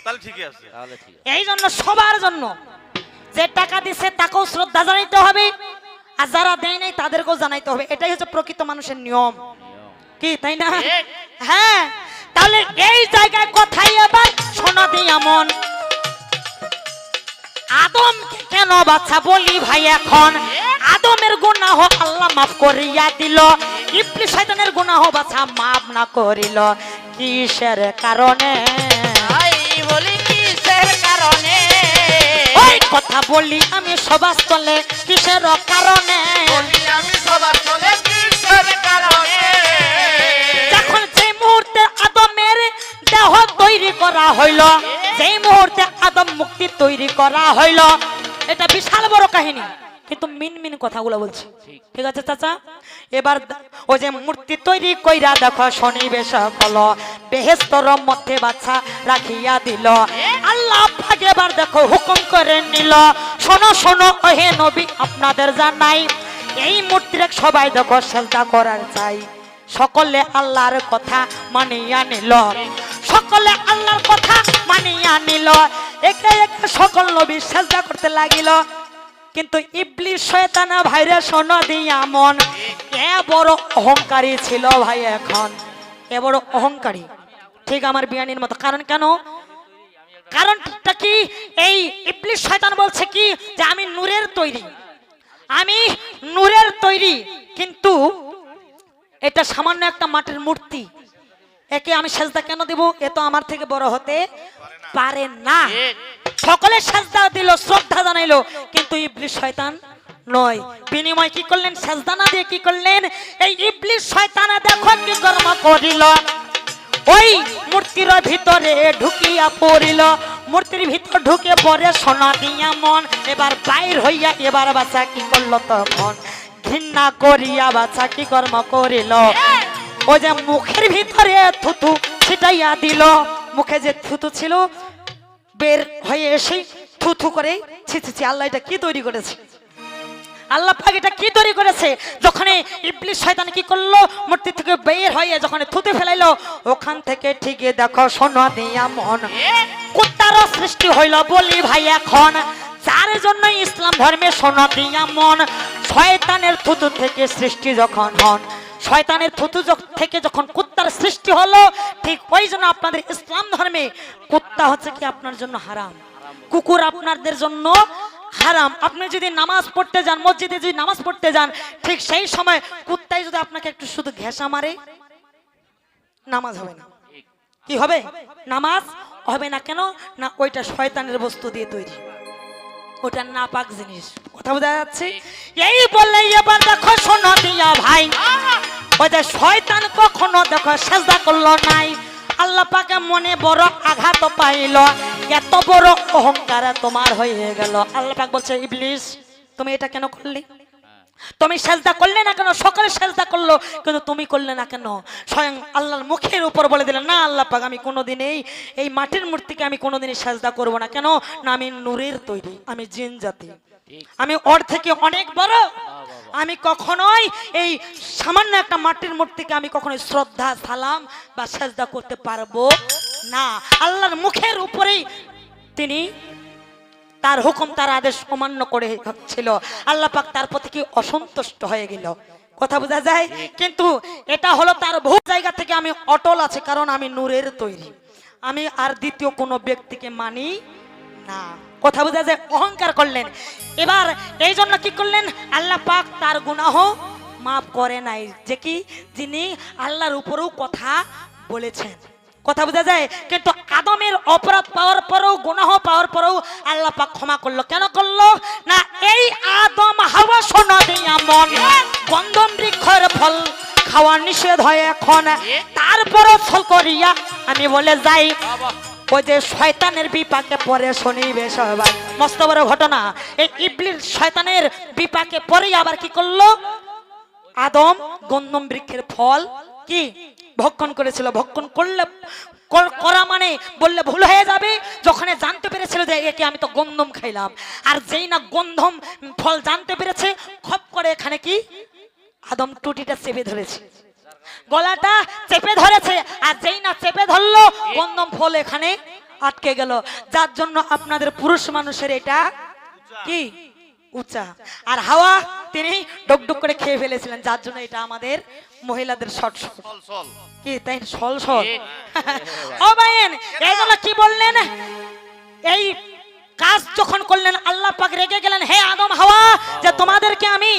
[SPEAKER 3] তাহলে ঠিকই আছে।
[SPEAKER 4] তাহলে ঠিক আছে।
[SPEAKER 2] এই জন্য সবার জন্য যে টাকা দিচ্ছে তাকেও শ্রদ্ধা জানাইতে হবে, আর যারা দেয় নাই তাদেরকেও জানাইতে হবে। এটাই হচ্ছে প্রকৃত মানুষের নিয়ম, কি তাই না?
[SPEAKER 4] ঠিক।
[SPEAKER 2] হ্যাঁ, তাহলে এই জায়গায় কথাই এবার শোনা দিয়া মন। আদমকে কেন বাচ্চা বলি ভাই এখন? আদমের গুনাহ আল্লাহ মাফ করিয়া দিল, ইবলিস শয়তানের গুনাহ বাচ্চা মাফ না করিল কিসের কারণে?
[SPEAKER 4] আই বলি কিসের কারণে?
[SPEAKER 2] ওই কথা বলি আমি সবার তলে কিসের কারণে?
[SPEAKER 4] বলি আমি সবার চলে কিসের কারণে?
[SPEAKER 2] যখন যে মুহূর্তে আদমের দেহ তৈরি করা হইল, যেই মুহূর্তে আদম মুক্তি তৈরি করা হইল, এটা বিশাল বড় কাহিনী, কিন্তু মিন কথাগুলো বলছি, ঠিক আছে চাচা? এবার ওই যে মূর্তি তৈরি কইরা দেখো সন্নিবেশ হলো, বেহেশতর মধ্যে বাচ্চা রাখিয়া দিল। আল্লাহ পাক এবার দেখো হুকুম করে নিল, শোনো শোনো ওহে নবী আপনাদের জানাই, এই মূর্তির সবাই দেখো সেজদা করার চাই। সকলে আল্লাহর কথা মানিয়া নিল, সকলে আল্লাহর কথা মানিয়া নিল, একে একে সকল নবী সেজদা করতে লাগিল। কিন্তু ইবলিস শয়তান ভাইরে শোনো দিয়া মন, এ বড় অহংকারী ছিল ভাই, এখন এ বড় অহংকারী, ঠিক আমার বিয়ানির মতো। কারণ কেন? কারণটা কি? এই ইবলিস শয়তান বলছে কি যে আমি নূরের তৈরি, আমি নূরের তৈরি, কিন্তু এটা সামান্য একটা মাটির মূর্তি। একে আমি সেজদা কেন দিব? এ তো আমার থেকে বড় হতে পারে না।
[SPEAKER 4] ঠিক।
[SPEAKER 2] সকলে সেজদা দিল, শ্রদ্ধা জানাইলো, কিন্তু ইবলিস শয়তান নয়। বিনিময় কি করলেন? সেজদা না দিয়ে কি করলেন? এই ইবলিস শয়তানে দেখো কি কর্ম করিল, ওই মূর্তির ভিতরে ঢুকিয়া পড়িল। মূর্তির ভিতর ঢুকে পড়ে সোনা দিয়া মন, এবার বাইর হইয়া এবার বাচ্চা কি করলো? তখন ঘৃণা করিয়া বাচ্চা কি কর্ম করিল? ওই যে মুখের ভিতরে থুতু ছিটাইয়া দিল, মুখে যে থুতু ছিল বের হয়ে এসে থুথু করে ছি ছি ছি, আল্লাহ এটা কি তৈরি করেছে? আল্লাহ পাক এটা কি তৈরি করেছে? যখন ইবলিস শয়তান কি করলো? মূর্তি থেকে বের হয়ে যখন থুতু ফেলাইলো, ওখান থেকে ঠিকই দেখো সোনা দিয়া মন, কুত্তারও সৃষ্টি হইল বলি ভাই এখন। যার জন্য ইসলাম ধর্মে সোনা দিয়া মন, শয়তানের থুতু থেকে সৃষ্টি যখন হন, শয়তানের থুতু থেকে যখন কুত্তার সৃষ্টি হলো, ঠিক ওই জন্য আপনাদের ইসলাম ধর্মে কুত্তা হচ্ছে কি আপনার জন্য হারাম, কুকুর আপনাদের জন্য হারাম। আপনি যদি নামাজ পড়তে যান, মসজিদে যদি নামাজ পড়তে যান, ঠিক সেই সময় কুত্তাই যদি আপনাকে একটু শুধু ঘেঁষা মারে, নামাজ হবে না। কি হবে? নামাজ হবে না। কেন না? ওইটা শয়তানের বস্তু দিয়ে তৈরি, ওটা নাপাক জিনিস। কথা বোঝা যাচ্ছে? এই বললে এবার দেখো শোনো দিয়া ভাই, ওই যে শয়তান কখনো দেখো সেজদা করলো নাই। আল্লাহ পাকে মনে বড় আঘাত পাইল, এত বড় অহংকার তোমার হয়ে গেল। আল্লাহ পাক বলছে, ইবলিস তুমি এটা কেন করলে? তুমি সেজদা করলে না কেন? সকলে সেজদা করলো, কিন্তু তুমি করলে না কেন? স্বয়ং আল্লাহর মুখের উপর বলে দিলেন, না আল্লাহ পাক আমি কোনোদিনই এই মাটির মূর্তিকে আমি কোনোদিনই সেজদা করব না। কেন না? আমি নূরের তৈরি, আমি জিন জাতি, আমি ওর থেকে অনেক বড়। আমি কখনোই এই সামান্য একটা মাটির মূর্তিকে আমি কখনোই শ্রদ্ধা সালাম বা সেজদা করতে পারবো না। আল্লাহর মুখের উপরেই তিনি তার হুকুম, তার আদেশ অমান্য করে ছিল। আল্লাহ পাক তার প্রতি কি অসন্তুষ্ট হয়ে গেল। কথা বোঝা যায়? কিন্তু এটা হলো তার ভুল জায়গা থেকে আমি অটল আছে, কারণ আমি নূরের তৈরি, আমি আর দ্বিতীয় কোনো ব্যক্তিকে মানি না। কথা বোঝা যায়? অহংকার করলেন। এবার এই জন্য কি করলেন? আল্লাহ পাক তার গুনাহ মাফ করে নাই, যে কি যিনি আল্লাহর উপরেও কথা বলেছেন। কথা বোঝা যায়? কিন্তু আদমের অপরাধ পাওয়ার পরেও, গুনাহ পাওয়ার পরেও আল্লাহ পাক ক্ষমা করলো। কেন করলো? না এই আদম হাওয়া সোনা দিয়া মন, গন্ধম বৃক্ষের ফল খাওয়া নিষেধ হয় এখন, তারপরও ফল করিয়া আমি বলে যাই, ওই যে শয়তানের বিপাকে পরে শুনিবে সবাই। মস্ত বড় ঘটনা। এই ইবলিস শয়তানের বিপাকে পরেই আবার কি করলো? আদম গন্ধম বৃক্ষের ফল কি ভক্ষণ করেছিল। ভক্ষণ করলে করা মানে বললে ভুল হয়ে যাবে, যখন জানতে পেরেছিল যে একে আমি তো গন্ধম খাইলাম, আর যেই না গন্ধম ফল জানতে পেরেছে, খপ করে এখানে কি আদম টুটিটা চেপে ধরেছে, গলাটা চেপে ধরেছে, আর যেই না চেপে ধরলো, গন্ধম ফল এখানে আটকে গেল। যার জন্য আপনাদের পুরুষ মানুষের এটা কি উঁচা, আর হাওয়া তিনি ডুকডুক করে খেয়ে ফেলেছিলেন, যার জন্য এটা আমাদের মহিলাদের শর্ট কি তাই সল সল। ও ভাইয়েন, এই জন্য কি বললেন? এই কাজ যখন করলেন, আল্লাহ পাক রেগে গেলেন, হে আদম হাওয়া, যে তোমাদেরকে আমি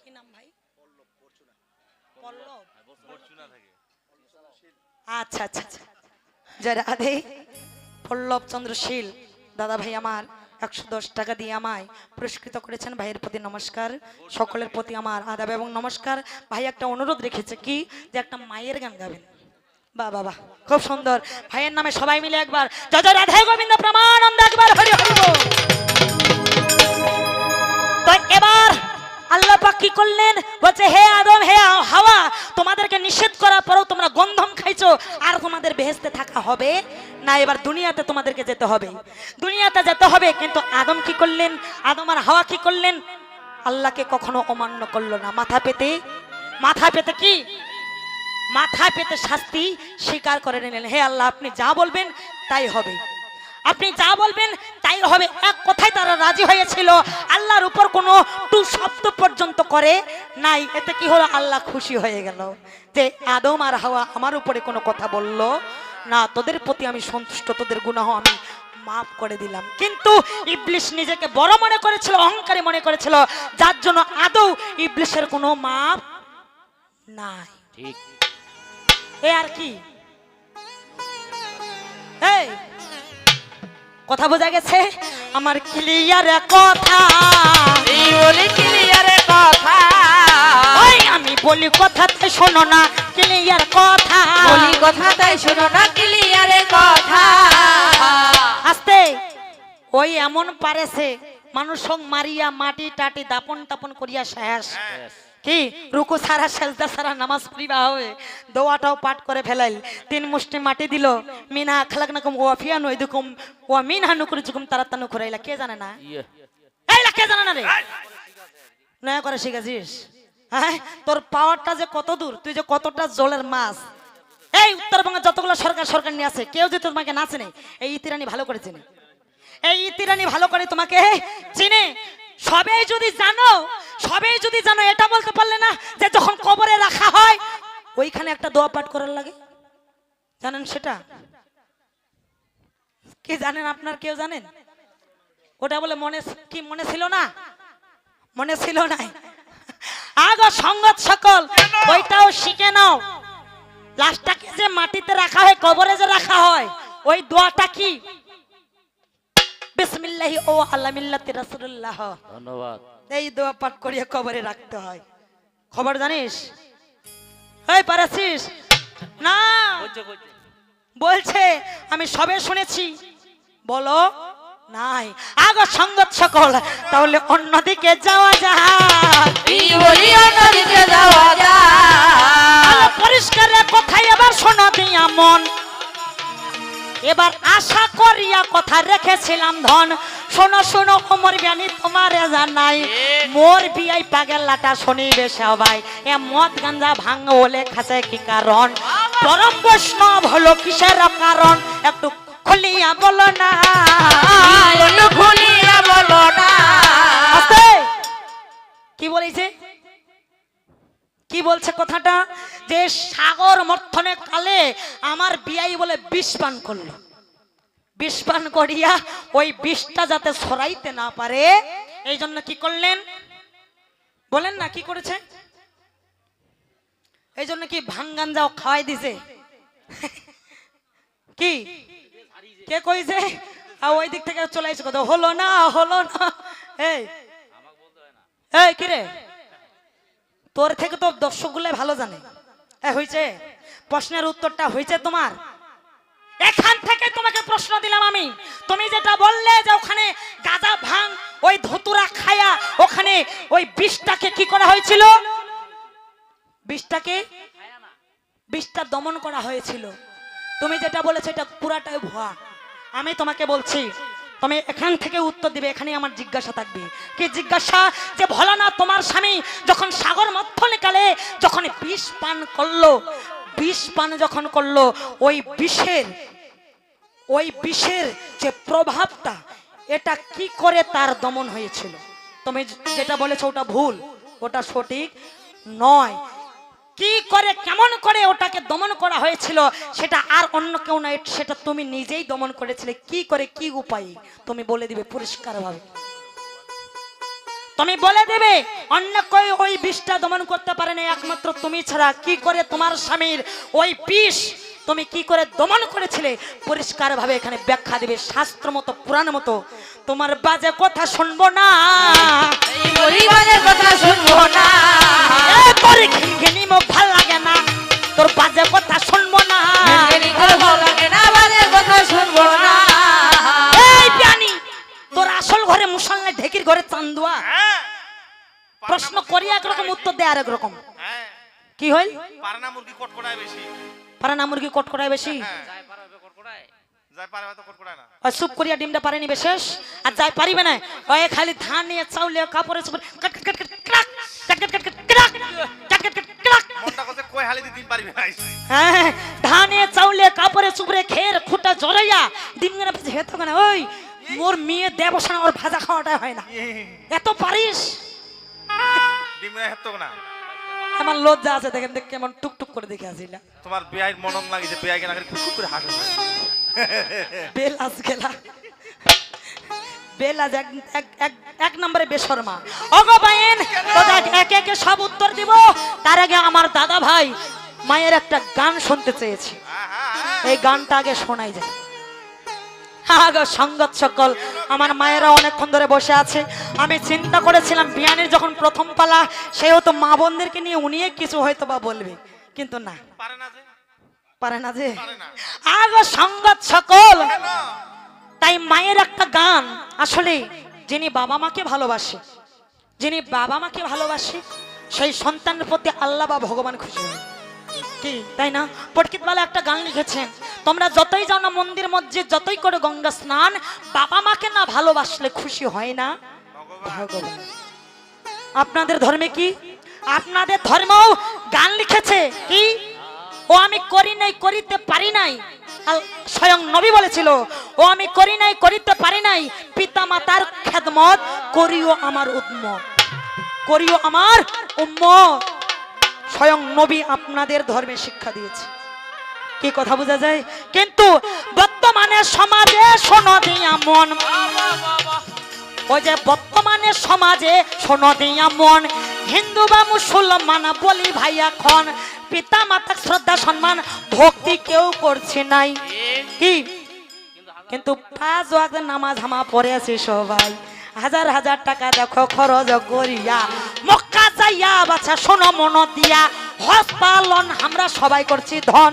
[SPEAKER 2] কি নাম ভাই? আচ্ছা আচ্ছা আচ্ছা, জয় রাধে। পল্লব চন্দ্রশীল দাদা ভাই আমার 110 টাকা দিয়ে আমায় পুরস্কৃত করেছেন। ভাইয়ের প্রতি নমস্কার, সকলের প্রতি আমার আদাব এবং নমস্কার। ভাই একটা অনুরোধ রেখেছে কি, যে একটা মায়ের গান গাবেন। বাহ বাহ বাহ, খুব সুন্দর। ভাইয়ের নামে সবাই মিলে একবার জয় জয় রাধে গোবিন্দ প্রেমানন্দ, একবার হরি হরি বল। তো এবার আল্লাহ পাক কি করলেন? বলছে, হে আদম, হে হাওয়া, তোমাদেরকে নিষেধ করার পরেও তোমরা গন্ধম খাইছো, আর তোমাদের বেহেশতে থাকা হবে না, এবার দুনিয়াতে তোমাদেরকে যেতে হবে, দুনিয়াতে যেতে হবে। কিন্তু আদম কি করলেন? আদম আর হাওয়া কি করলেন? আল্লাহকে কখনো অমান্য করলো না। মাথা পেতে কি মাথা পেতে শাস্তি স্বীকার করে নিলেন। হে আল্লাহ, আপনি যা বলবেন তাই হবে, আপনি যা বলবেন তাই হবে। এক কথায় তারা রাজি হয়েছিল, আল্লাহর উপর কোনো টু শব্দ পর্যন্ত করে নাই। এতে কি হলো? আল্লাহ খুশি হয়ে গেল যে আদম আর হাওয়া আমার উপরে কোনো কথা বলল না, তোদের প্রতি আমি সন্তুষ্ট, তোদের গুনাহ আমি মাফ করে দিলাম। কিন্তু ইবলিস নিজেকে বড় মনে করেছিল, অহংকারী মনে করেছিল, যার জন্য আদৌ ইবলিসের কোনো মাপ নাই।
[SPEAKER 4] ঠিক।
[SPEAKER 2] এ আর কি এই কথা বোঝা গেছে আমার ক্লিয়ার কথা
[SPEAKER 4] এই বলি ক্লিয়ারে কথা,
[SPEAKER 2] ওই আমি বলি কথাতে শোনো না ক্লিয়ার কথা
[SPEAKER 1] বলি কথা তাই শোনো না ক্লিয়ারে কথা।
[SPEAKER 2] আস্তে ওই এমন পারেছে মানুষ সং মারিয়া মাটি টাটি দাপন তাপন করিয়া শেষ কি রুকু সারা সেজদা সারা নামাজ পড়িবা হবে দোয়াটাও পাঠ করে ফেলাইল 3 মুষ্টি মাটি দিল মিনা খালাকনাকুম ওয়াফিয়া নই দুকুম ওয়া মিনহা নুকরিজুকুম তারাতানু খুরাইলা কে জানে না
[SPEAKER 4] ইয়ে
[SPEAKER 2] এইলা কে জানে না রে নয়া করে শিখাছিস হ্যাঁ তোর পাওয়ারটা যে কত দূর তুই যে কতটা জলের মাছ এই উত্তরবঙ্গে যতগুলো সরকার নিয়ে আছে কেউ যে তোমাকে না চেনে এই ইতিরানি ভালো করে চেনে এই ইতিরানি ভালো করে তোমাকে চিনে সবাই যদি জানো এটা বলতে পারলে না যে যখন কবরে রাখা হয় ওইখানে একটা দোয়া পাঠ করার লাগে জানেন সেটা কি জানেন আপনার কেউ জানেন ওটা বলে মনে ছিল না মনে ছিল না আগো সঙ্গত সকল ওইটাও শিখে নাও লাশটাকে যে মাটিতে রাখা হয় কবরে যে রাখা হয় ওই দোয়াটা কি বিসমিল্লাহি ও আলা মিল্লাতি রাসূলুল্লাহ
[SPEAKER 4] ধন্যবাদ।
[SPEAKER 2] এই দোয়া পাঠ করিয়ে কবরে রাখতে হয় খবর জানিস এই পারাছিস না বলছে আমি সবে শুনেছি বলো নাই আগো সঙ্গত সকল তাহলে অন্যদিকে যাওয়া যাক
[SPEAKER 1] এই বলি অন্যদিকে যাওয়া যায়।
[SPEAKER 2] পরিষ্কার কোথায় এবার শোনো দিয়া মন এবার আশা করিয়া কথা রেখেছিলাম ধন শোনো শোনো ওমর বিয়ানি তোমারে জানাই মোর বিয়াই পাগেলাটা শুনিবে সবাই এ মদ গাঞ্জা ভাঙ হলে খাসে কি কারণ পরম বৈষ্ণব হলো কিসের কারণ একটু খুলিয়া বলো না
[SPEAKER 1] বলো খুলিয়া বলো না।
[SPEAKER 2] আস্তে কি বলেছে কি বলছে কথাটা যে সাগর মর্থনে কালে আমার বিয়াই বলে বিষ পান করলো বিষ পান করিয়া ওই বিষটা যাতে ছড়াইতে না পারে এই জন্য কি করলেন বলেন না কি করেছে এই জন্য কি ভাঙ্গাঞ্জাও খাওয়াই দিছে কি কে কইছে আর ওই দিক থেকে চলে আসছে কথা হলো না এই এই কি রে তোর থেকে তো দর্শকগুলো ভালো জানে হয়েছে প্রশ্নের উত্তরটা হয়েছে তোমার এখান থেকে তোমাকে প্রশ্ন দিলাম আমি তুমি যেটা বললে যে ওখানে গাঁজা ভাঙ ওই ধতুরা খায়া ওখানে ওই বিষটাকে কি করা হয়েছিল বিষটা দমন করা হয়েছিল তুমি যেটা বলেছো এটা পুরাটাই ভুয়া আমি তোমাকে বলছি তুমি এখান থেকে উত্তর দিবে এখানে আমার জিজ্ঞাসা থাকবে কি জিজ্ঞাসা যে ভোলানাথ তোমার স্বামী যখন সাগর মথনে কালে যখন বিষ পান যখন করলো ওই বিষের যে প্রভাবটা এটা কি করে তার দমন হয়েছিল তুমি যেটা বলেছো ওটা ভুল ওটা সঠিক নয় কি করে কেমন করে ওটাকে দমন করা হয়েছিল সেটা আর অন্য কেউ না সেটা তুমি নিজেই দমন করেছিলে কি করে কি উপায়ে তুমি বলে দিবে পরিষ্কারভাবে তুমি বলে দেবে অন্য কেউ ওই বিষটা দমন করতে পারে না একমাত্র তুমি ছাড়া কি করে তোমার স্বামীর ওই বিষ তুমি কি করে দমন করেছিলে পরিষ্কারভাবে এখানে ব্যাখ্যা দিবে শাস্ত্র মতো পুরাণ মতো তোমার বাজে কথা শুনবো না
[SPEAKER 1] এই বলি বাজে কথা শুনবো না।
[SPEAKER 2] তোর ঘিনঘিনি মুখ ভাল লাগে না তোর বাজে কথা শুনবো না
[SPEAKER 1] ঘিনঘিনি করে ভালো লাগে না বাজে কথা শুনবো না।
[SPEAKER 2] এই প্রাণী তোর আসল ঘরে মুসলমান ঢেকির ঘরে চান্দুয়া প্রশ্ন করি একরকম উত্তর দেয় আরেক রকম কি হইল
[SPEAKER 3] পারনা মুরগি কটকটায় বেশি
[SPEAKER 2] পারানা মুরগি কটকটায় বেশি
[SPEAKER 3] যাই পারবে তো কটকটায় না
[SPEAKER 2] ওই সুপ করিয়া ডিমটা পারেনি বিশেষ আর যাই পারিবে না ওই খালি ধান নিয়ে চাউলে কাপড়ে সুপ কাট কাট কাট ক্রাক কাট কাট কাট কাট ক্রাক কাট কাট কাট ক্রাক
[SPEAKER 3] মনটা কইছে কই হালি দিন পারবি না
[SPEAKER 2] হ্যাঁ ধানে চাউলে কাপড়ে সুপরে খের খুঁটা জড়াইয়া ডিম গনা পিছে হেত না ওই মোর মেয়ে দেবসানা ওর ভাজা খাওয়াটা হয় না এত পারিস
[SPEAKER 3] ডিমরা হেত না
[SPEAKER 2] আমার লজ্জা আছে দেখেন দেখ কেমন টুকটুক করে দেখে আসিলা
[SPEAKER 3] তোমার বিয়াইর মনন লাগিছে বিয়াইকে না খুব করে হাসে
[SPEAKER 2] বেলাস গেলা বেলাজ এক নম্বরে বেশর্মা ওগো বাইন তো দেখ একে একে সব উত্তর দিব তার আগে আমার দাদা ভাই মায়ের একটা গান শুনতে চেয়েছি, এই গানটা আগে শোনাই যায়। আগে সঙ্গত সকল আমার মায়েরা অনেকক্ষণ ধরে বসে আছে। আমি চিন্তা করেছিলাম বিয়ানের যখন প্রথম পালা, সেও তো মা বোনদেরকে নিয়ে উনিয়ে কিছু হয়তো বা বলবে, কিন্তু না, পারে না যে। আগে সঙ্গত সকল, তাই মায়ের একটা গান, আসলে যিনি বাবা মাকে ভালোবাসে, যিনি বাবা মাকে ভালোবাসে, সেই সন্তানের প্রতি আল্লাহ বা ভগবান খুশি হয়, কি তাই না? পটকিতওয়ালা একটা গান লিখেছেন, তোমরা যতই যাও না মন্দির মসজিদ, যতই করে গঙ্গা স্নান, বাবা মাকে না ভালোবাসলে খুশি হয় না ভগবান। আপনাদের ধর্মে কি? আপনাদের ধর্মেও গান লিখেছে কি? ও আমি করি নাই, করিতে পারি নাই। স্বয়ং নবী বলেছিল, ও আমি করি নাই, করিতে পারি নাই, পিতা মাতার খেদমত করিও আমার উম্মত, করিও আমার উম্মত। স্বয়ং নবী আপনাদের ধর্মে শিক্ষা দিয়েছে, কি কথা বোঝা যায়? কিন্তু বর্তমানে সমাজে শোনো দিয়া মন, ওই যে বর্তমানে সমাজে শোনো দিয়া মন, হিন্দু বা মুসলমান বলি ভাই এখন পিতা মাতা শ্রদ্ধা সম্মান ভক্তি কেউ করছে নাই, কি? কিন্তু 5 ওয়াক্ত নামাজ হামা পড়ে আছি সবাই, হাজার হাজার টাকা দেখো খরচ করিয়া, মক্কা যাইয়া বাচ্চা শোনো মন দিয়া, হজ পালন আমরা সবাই করছি ধন,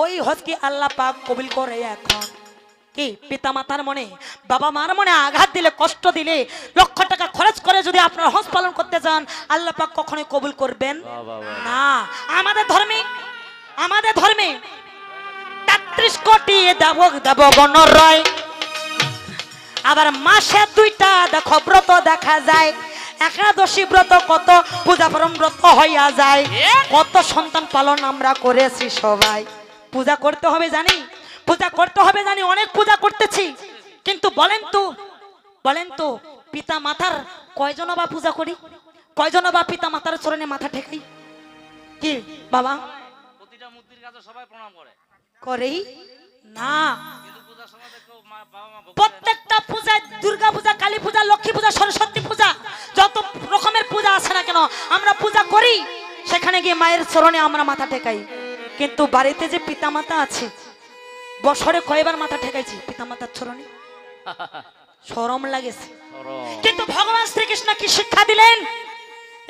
[SPEAKER 2] ওই হজ কি আল্লাহ পাক কবুল করে এখন? কি পিতা মাতার মনে, বাবা মার মনে আঘাত দিলে, কষ্ট দিলে, লক্ষ টাকা খরচ করে যদি আপনারা হজ পালন করতে যান, আল্লাহ পাক কখনোই কবুল করবেন না। আমাদের ধর্মে 33 কোটি দেব গণরয়, আবার মাসে 2টা দেখো ব্রত দেখা যায়, একাদশী ব্রত, কত পূজা পরম ব্রত হইয়া যায়, কত সন্তান পালন আমরা করেছি সবাই। পূজা করতে হবে জানি, পূজা করতে হবে জানি, অনেক পূজা করতেছি, কিন্তু বলেন তো পিতা মাতার কয়জন বা পূজা করি, কয়জন বা পিতা মাতার চরণে মাথা ঠেকাই? কি বাবা?
[SPEAKER 4] প্রতিটা মূর্তির কাছে সবাই প্রণাম করে,
[SPEAKER 2] করেই না।
[SPEAKER 4] কিন্তু পূজার সময় দেখো বাবা মা
[SPEAKER 2] প্রত্যেকটা পূজায়, দুর্গা পূজা, কালী পূজা, লক্ষ্মী পূজা, সরস্বতী পূজা, যত রকমের পূজা আছে না কেন, আমরা পূজা করি, সেখানে গিয়ে মায়ের চরণে আমরা মাথা ঠেকাই। কিন্তু বাড়িতে যে পিতা মাতা আছে, বছরে কয়বার মাথা ঠেকাইছি পিতা মাতার চরণে? শরম লাগেছে। কিন্তু ভগবান শ্রীকৃষ্ণ কি শিক্ষা দিলেন?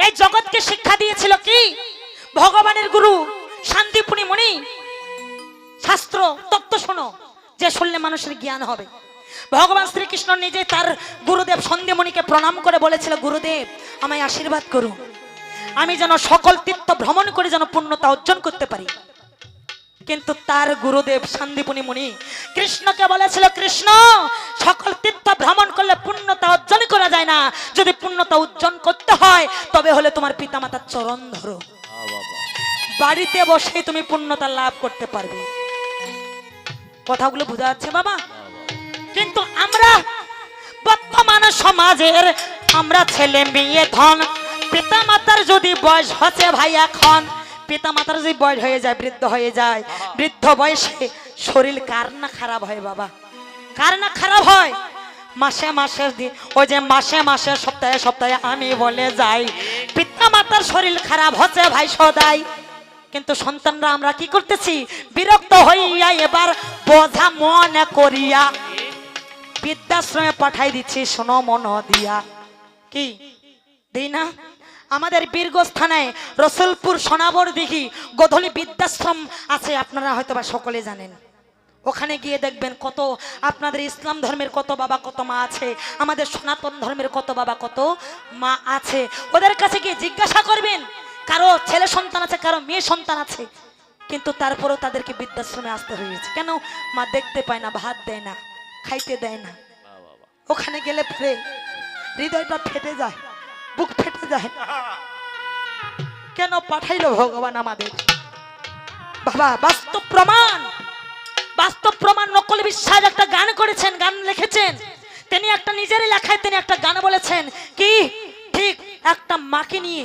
[SPEAKER 2] এই জগৎকে শিক্ষা দিয়েছিল কি? ভগবানের গুরু শান্তিপুনি মুনি, শাস্ত্র তত্ত্ব শোনো, যে শুনলে মানুষের জ্ঞান হবে। ভগবান শ্রীকৃষ্ণ নিজে তার গুরুদেব সন্ধিমণিকে প্রণাম করে বলেছিল, গুরুদেব আমায় আশীর্বাদ করুন, আমি যেন সকল তীর্থ ভ্রমণ করে যেন পূর্ণতা অর্জন করতে পারি। কিন্তু তার গুরুদেব শান্তিপুনি মুনি কৃষ্ণকে বলেছিল, কৃষ্ণ সকল তীর্থ ভ্রমণ করলে পূর্ণতা অর্জন করা যায় না, যদি পূর্ণতা অর্জন করতে হয় তবে হলে তোমার পিতা মাতার চরণ ধরো, বাড়িতে বসেই তুমি পূর্ণতা লাভ করতে পারবে। কথাগুলো বোঝা যাচ্ছে বাবা? কিন্তু আমরা বর্তমান সমাজের আমরা ছেলে মেয়ে ধন, পিতা মাতার যদি বয়স হচ্ছে ভাই, এখন পিতা মাতার যদি বয়স হয়ে যায়, বৃদ্ধ হয়ে যায়, বৃদ্ধ বয়সে শরীর কার না খারাপ হয় বাবা? কার না খারাপ হয়? মাসে মাসে ওই যে মাসে মাসে সপ্তাহে সপ্তাহে আমি বলে যাই, পিতা মাতার শরীর খারাপ হচ্ছে ভাই সদাই। কিন্তু সন্তানরা আমরা কি করতেছি? বিরক্ত হইয়া এবার বোঝা মনে করিয়া বৃদ্ধাশ্রমে পাঠাই দিচ্ছি শোনো মন দিয়া, কি দিই না? আমাদের বীরগঞ্জ থানায় রসুলপুর সোনাবর দিঘি গোধূলি বৃদ্ধাশ্রম আছে, আপনারা হয়তো বা সকলে জানেন। ওখানে গিয়ে দেখবেন কত আপনাদের ইসলাম ধর্মের কত বাবা কত মা আছে, আমাদের সনাতন ধর্মের কত বাবা কত মা আছে। ওদের কাছে গিয়ে জিজ্ঞাসা করবেন, কারো ছেলে সন্তান আছে, কারো মেয়ে সন্তান আছে, কিন্তু তারপরেও তাদেরকে বৃদ্ধাশ্রমে আসতে হয়েছে। কেন? মা দেখতে পায় না, ভাত দেয় না, খাইতে দেয় না। ওখানে গেলে পরে হৃদয়টা ফেটে যায়, বুক ফেটে যায়। কেন পাঠাইলো ভগবান আমাদের? বাবা বাস্তব প্রমাণ, বাস্তব প্রমাণ। নকল বিশ্বাস একটা গান করেছেন, গান লিখেছেন তিনি, একটা নিজের লেখায় তিনি একটা গান বলেছেন কি? ঠিক একটা মাকে নিয়ে,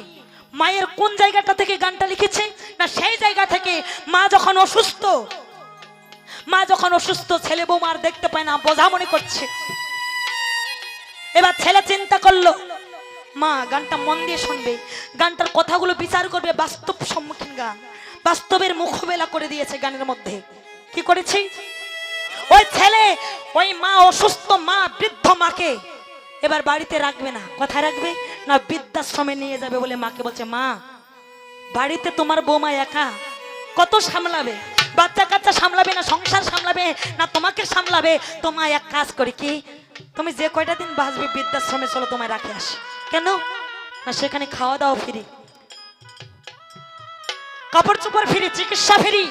[SPEAKER 2] মায়ের কোন জায়গাটা থেকে গানটা লিখেছে না, সেই জায়গা থেকে মা যখন অসুস্থ, ছেলে বউ আর দেখতে পায় না, বোঝা মনে করছে। এবার ছেলে চিন্তা করলো, মা গানটা মন দিয়ে শুনবে, গানটার কথাগুলো বিচার করবে, বাস্তব সম্মুখীন গান, বাস্তবের মুখবেলা করে দিয়েছে গানের মধ্যে। কি করেছি? ওই ছেলে, ওই মা, অসুস্থ মা, বৃদ্ধ মাকে এবার বাড়িতে রাখবে না। কোথায় রাখবে? না বৃদ্ধাশ্রমে নিয়ে যাবে বলে মাকে বলছে, মা বাড়িতে তোমার বৌমা একা, কত সামলাবে? বাচ্চা কাচ্চা সামলাবে না, সংসার সামলাবে না, তোমাকে সামলাবে? তোমায় এক কাজ করি, কি তুমি যে কয়টা দিন বাঁচবে বৃদ্ধাশ্রমে চলো, তোমায় রাখে আসি। কেন? না সেখানে খাওয়া দাওয়া ফ্রি, কাপড় চোপড় ফ্রি, চিকিৎসা ফ্রি,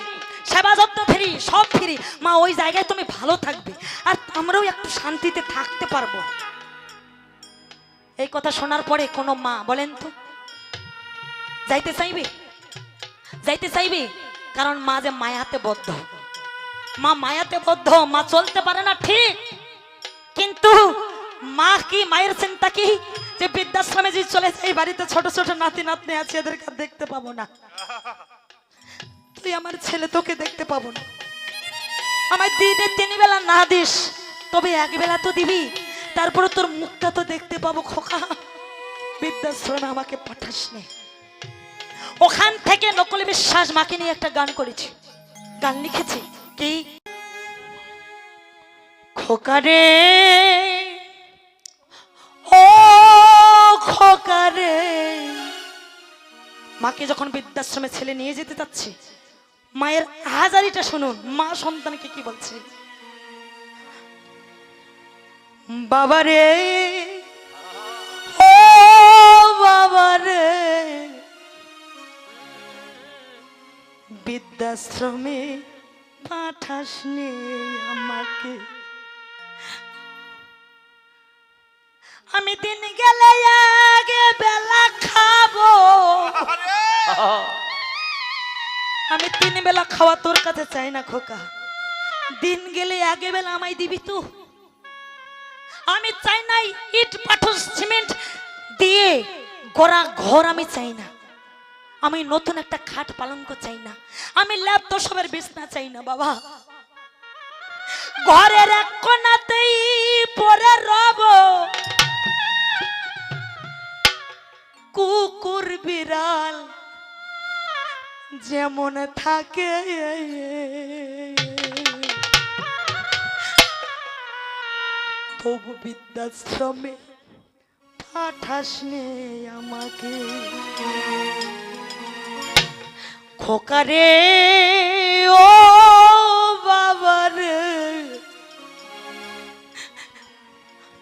[SPEAKER 2] সেবা যত্ন ফ্রি, সব ফ্রি। মা ওই জায়গায় তুমি ভালো থাকবে, আর আমরাও একটু শান্তিতে থাকতে পারবো। এই কথা শোনার পরে কোনো মা বলেন তো যাইতে চাইবে? যাইতে চাইবে? কারণ মা যে মায়াতে বদ্ধ, মা মায়াতে বদ্ধ, মা চলতে পারে না ঠিক, কিন্তু মা কি, মায়ের চিন্তা কি, যে বৃদ্ধাশ্রমে যে চলে যাই, বাড়িতে ছোট ছোট নাতি নাতনি আছে, এদেরকে দেখতে পাবো না, তুই আমার ছেলে তোকে দেখতে পাবো না, আমায় দিনে 3 বেলা না দিস তবে 1 বেলা তো দিবি, তারপরে তোর মুখটা তো দেখতে পাবো। খোকা বৃদ্ধাশ্রমে আমাকে পাঠাস নে। ওখান থেকে নকলে বিশ্বাস মাকে নিয়ে একটা গান করেছি, গান লিখেছি কি, খোকারে ও খোকারে। মাকে যখন বৃদ্ধাশ্রমে ছেলে নিয়ে যেতে চাচ্ছে, মায়ের হাজারিটা শুনুন, মা সন্তানকে কি বলছে, বাবারে ও বাবারে, বৃদ্ধাশ্রমে পাঠাস নে আমাকে, আমি দিন গেলে আগে বেলা খাবো, আমি 3 বেলা খাওয়া তোর কাছে চাই না খোকা, দিন গেলে আগে বেলা আমায় দিবি তো। আমি চাই না ইট পাথর সিমেন্ট দিয়ে গড়া ঘর, আমি চাই না, আমি নতুন একটা খাট পালঙ্ক চাই না, আমি ল্যাপ তোষকের বিছনা চাই না বাবা, ঘরের এক কোণাতেই পড়ে রব, কুকুর বিড়াল যেমন থাকে, তবু বৃদ্ধাশ্রমে পাঠাস নে আমাকে, খোকারে ও বাবারে,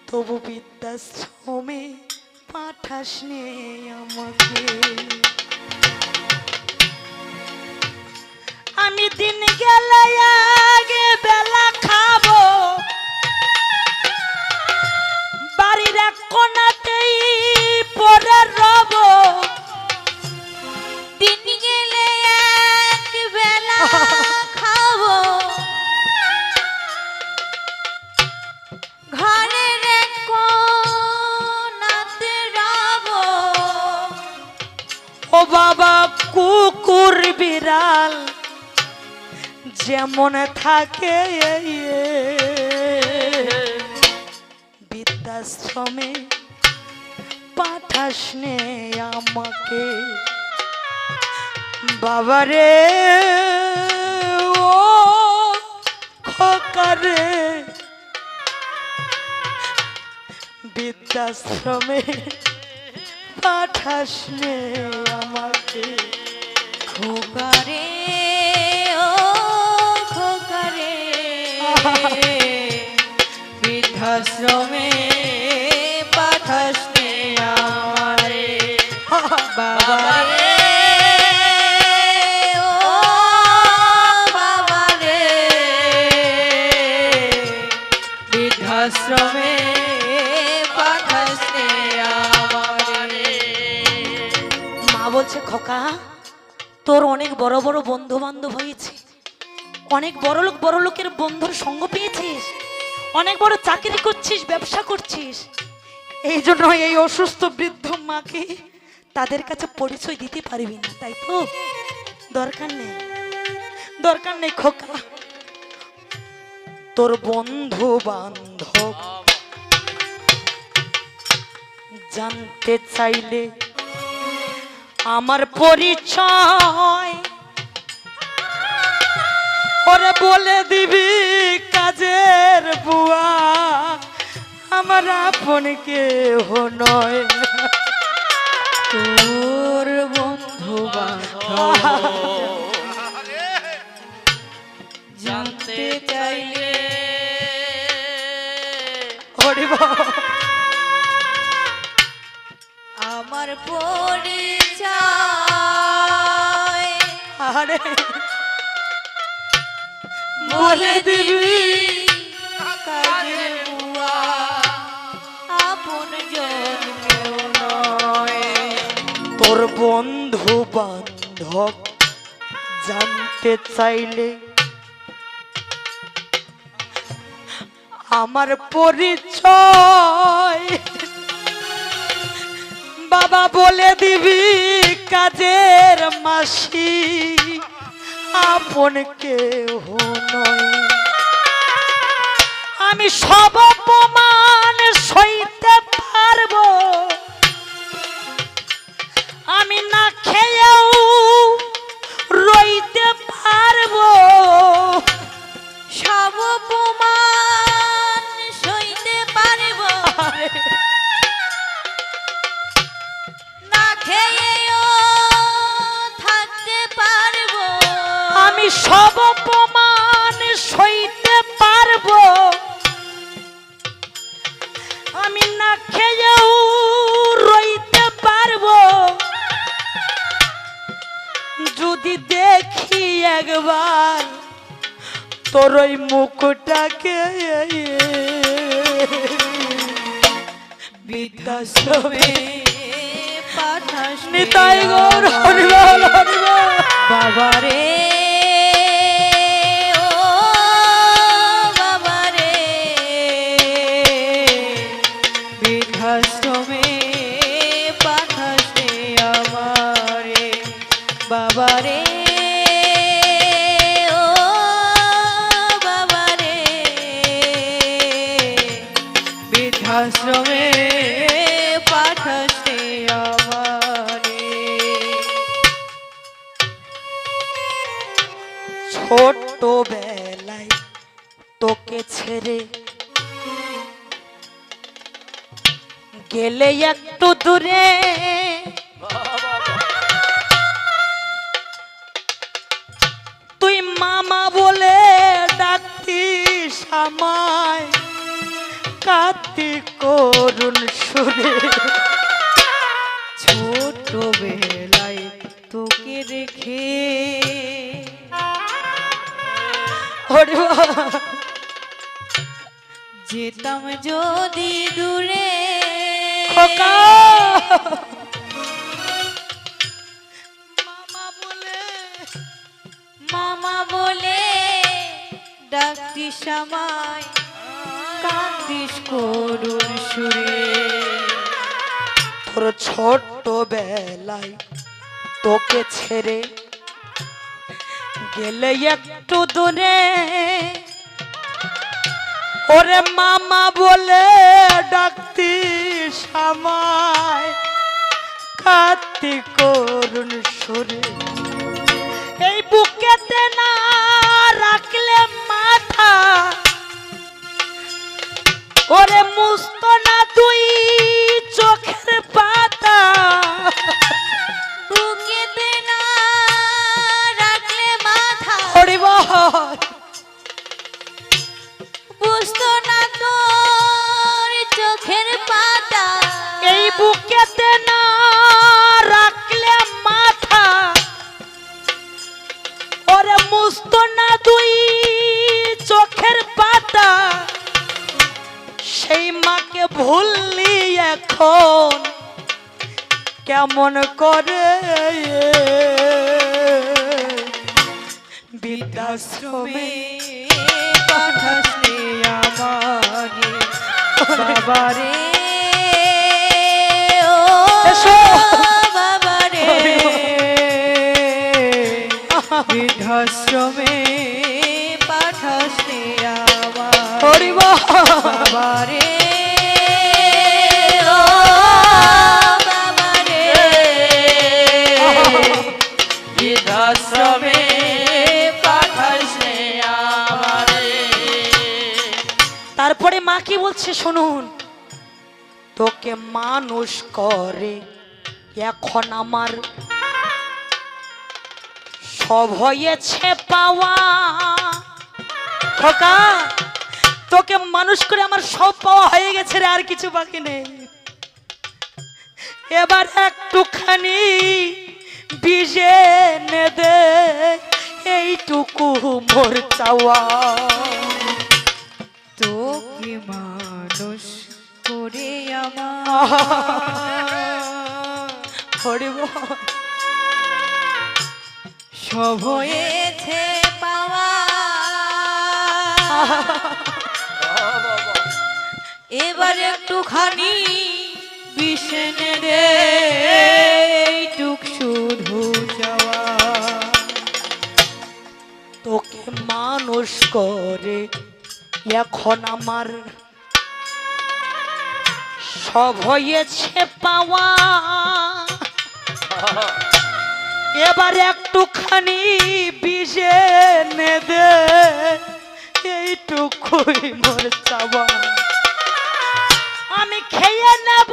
[SPEAKER 2] তবু বৃদ্ধাশ্রমে পাঠাস নে আমাকে, আমি দিন গেলে আগে বেলা খাবো, বাড়ির এক কোণাতেই পড়ে রব,
[SPEAKER 1] দিন গেলে 1 বেলা খাবো, ঘরের এক কোণাতে রবো,
[SPEAKER 2] ও বাবা কুকুর বিড়াল যেমন থাকে, বৃদ্ধাশ্রমে পাঠাস নে আমাকে, বাবারে ও খোকারে, বৃদ্ধাশ্রমে পাঠাস নে আমাকে,
[SPEAKER 1] খোকারে ও খোকারে, বৃদ্ধাশ্রমে পাঠাস নে আমারে, বাবারে ও বাবারে, বৃদ্ধাশ্রমে পাঠাস নে আমারে।
[SPEAKER 2] মা বলছে, খোকা তোর অনেক বড় বড় বন্ধু বান্ধব হয়েছে, অনেক বড় লোকের বন্ধুর সঙ্গ পেয়েছিস, অনেক বড় চাকরি করছিস, ব্যবসা করছিস, এই জন্য এই অসুস্থ বৃদ্ধ মাকে তাদের কাছে পরিচয় দিতে পারবি না, তাই তো? দরকার নেই, দরকার নেই খোকা, তোর বন্ধু বান্ধব জানতে চাইলে আমার পরিচয় ওরে বলে দিবি কাজের বুয়া আমার আপন কেহ নয়
[SPEAKER 1] তোর বন্ধু বান্ধব জানতে চাইলে
[SPEAKER 2] হরি বল।
[SPEAKER 1] আমার পরিচয়
[SPEAKER 2] আরে
[SPEAKER 1] বলে দিবি কাজের বুয়া আপন জন কেউ নয়
[SPEAKER 2] তোর বন্ধু বান্ধব জানতে চাইলে আমার পরিচয় বাবা বলে দিবি কাজের মাসি আপন কেহ নয় আমি সব অপমান সইতে পারবো আমি না খেয়েও রইতে পারবো
[SPEAKER 1] সব অপমান সইতে পারব না খেয়েও থাকতে পারব
[SPEAKER 2] আমি সব অপমান সইতে পারবো আমি না খেয়েও রইতে পারবো যদি দেখি একবার তোর ওই মুখটাকে বৃদ্ধাশ্রমে
[SPEAKER 1] পাঠাস
[SPEAKER 2] নিতাই গৌর হরিবল হরিবল
[SPEAKER 1] বাবারে ও বাবারে বৃদ্ধাশ্রমে পাঠাস রে আমারে বাবারে ও বাবারে বৃদ্ধাশ্রমে পাঠাস রে আমারে
[SPEAKER 2] ছোট বেলায় তোকে ছেড়ে গেলে একটু দূরে তুই মামা বলে ডাকতিস আমায় কাঁদতি করুণ সুরে
[SPEAKER 1] ছোট বেলায় তোকে রেখে
[SPEAKER 2] হরি বল।
[SPEAKER 1] যেতাম যদি দূরে
[SPEAKER 2] খোকা মামা বলে
[SPEAKER 1] মামা বলে ডাকতিস আমায় কাঁদিস করুণ সুরে
[SPEAKER 2] তোর ছোট বেলায় তোকে ছেড়ে গেলে একটু দূরে ওরে মামা বলে ডাকতিস আমায় কাঁদতি করুণ সুরে এই বুকেতে না রাখলে মাথা ওরে মুস্ত না তুই চোখের পাতা
[SPEAKER 1] বুকেতে না রাখলে মাথা
[SPEAKER 2] হরি বল।
[SPEAKER 1] বুঝতো না তোর চোখের পাতা
[SPEAKER 2] এই বুকেতে না রাখলে মাথা ওরে মুস্ত না তুই চোখের পাতা সেই মাকে ভুললি এখন কেমন করে বৃদ্ধাশ্রমে
[SPEAKER 1] পাঠাস রে আমারে বাবারে ও
[SPEAKER 2] এসো।
[SPEAKER 1] বাবারে বৃদ্ধাশ্রমে পাঠাস রে আমার
[SPEAKER 2] হরি বল।
[SPEAKER 1] বাবারে ও
[SPEAKER 2] মা কি বলছে শুনুন, তোকে মানুষ করে এখন আমার সব হয়েছে পাওয়া। খোকা, তোকে মানুষ করে আমার সব পাওয়া হয়ে গেছে রে, আর কিছু বাকি নেই। এবার একটুখানি বিজে নে দে, এইটুকু মোর চাওয়া।
[SPEAKER 1] তোকে মানুষ করে আমার
[SPEAKER 2] হরিব
[SPEAKER 1] সব হয়েছে পাওয়া। এবার একটুখানি বিছানে দে, এইটুক শুধু চাওয়া।
[SPEAKER 2] তোকে মানুষ করে এখন আমার সব হয়েছে পাওয়া। এবার একটুখানি বিজে নে দে, এইটুকুই মোর চাওয়া। আমি খেয়ে নেব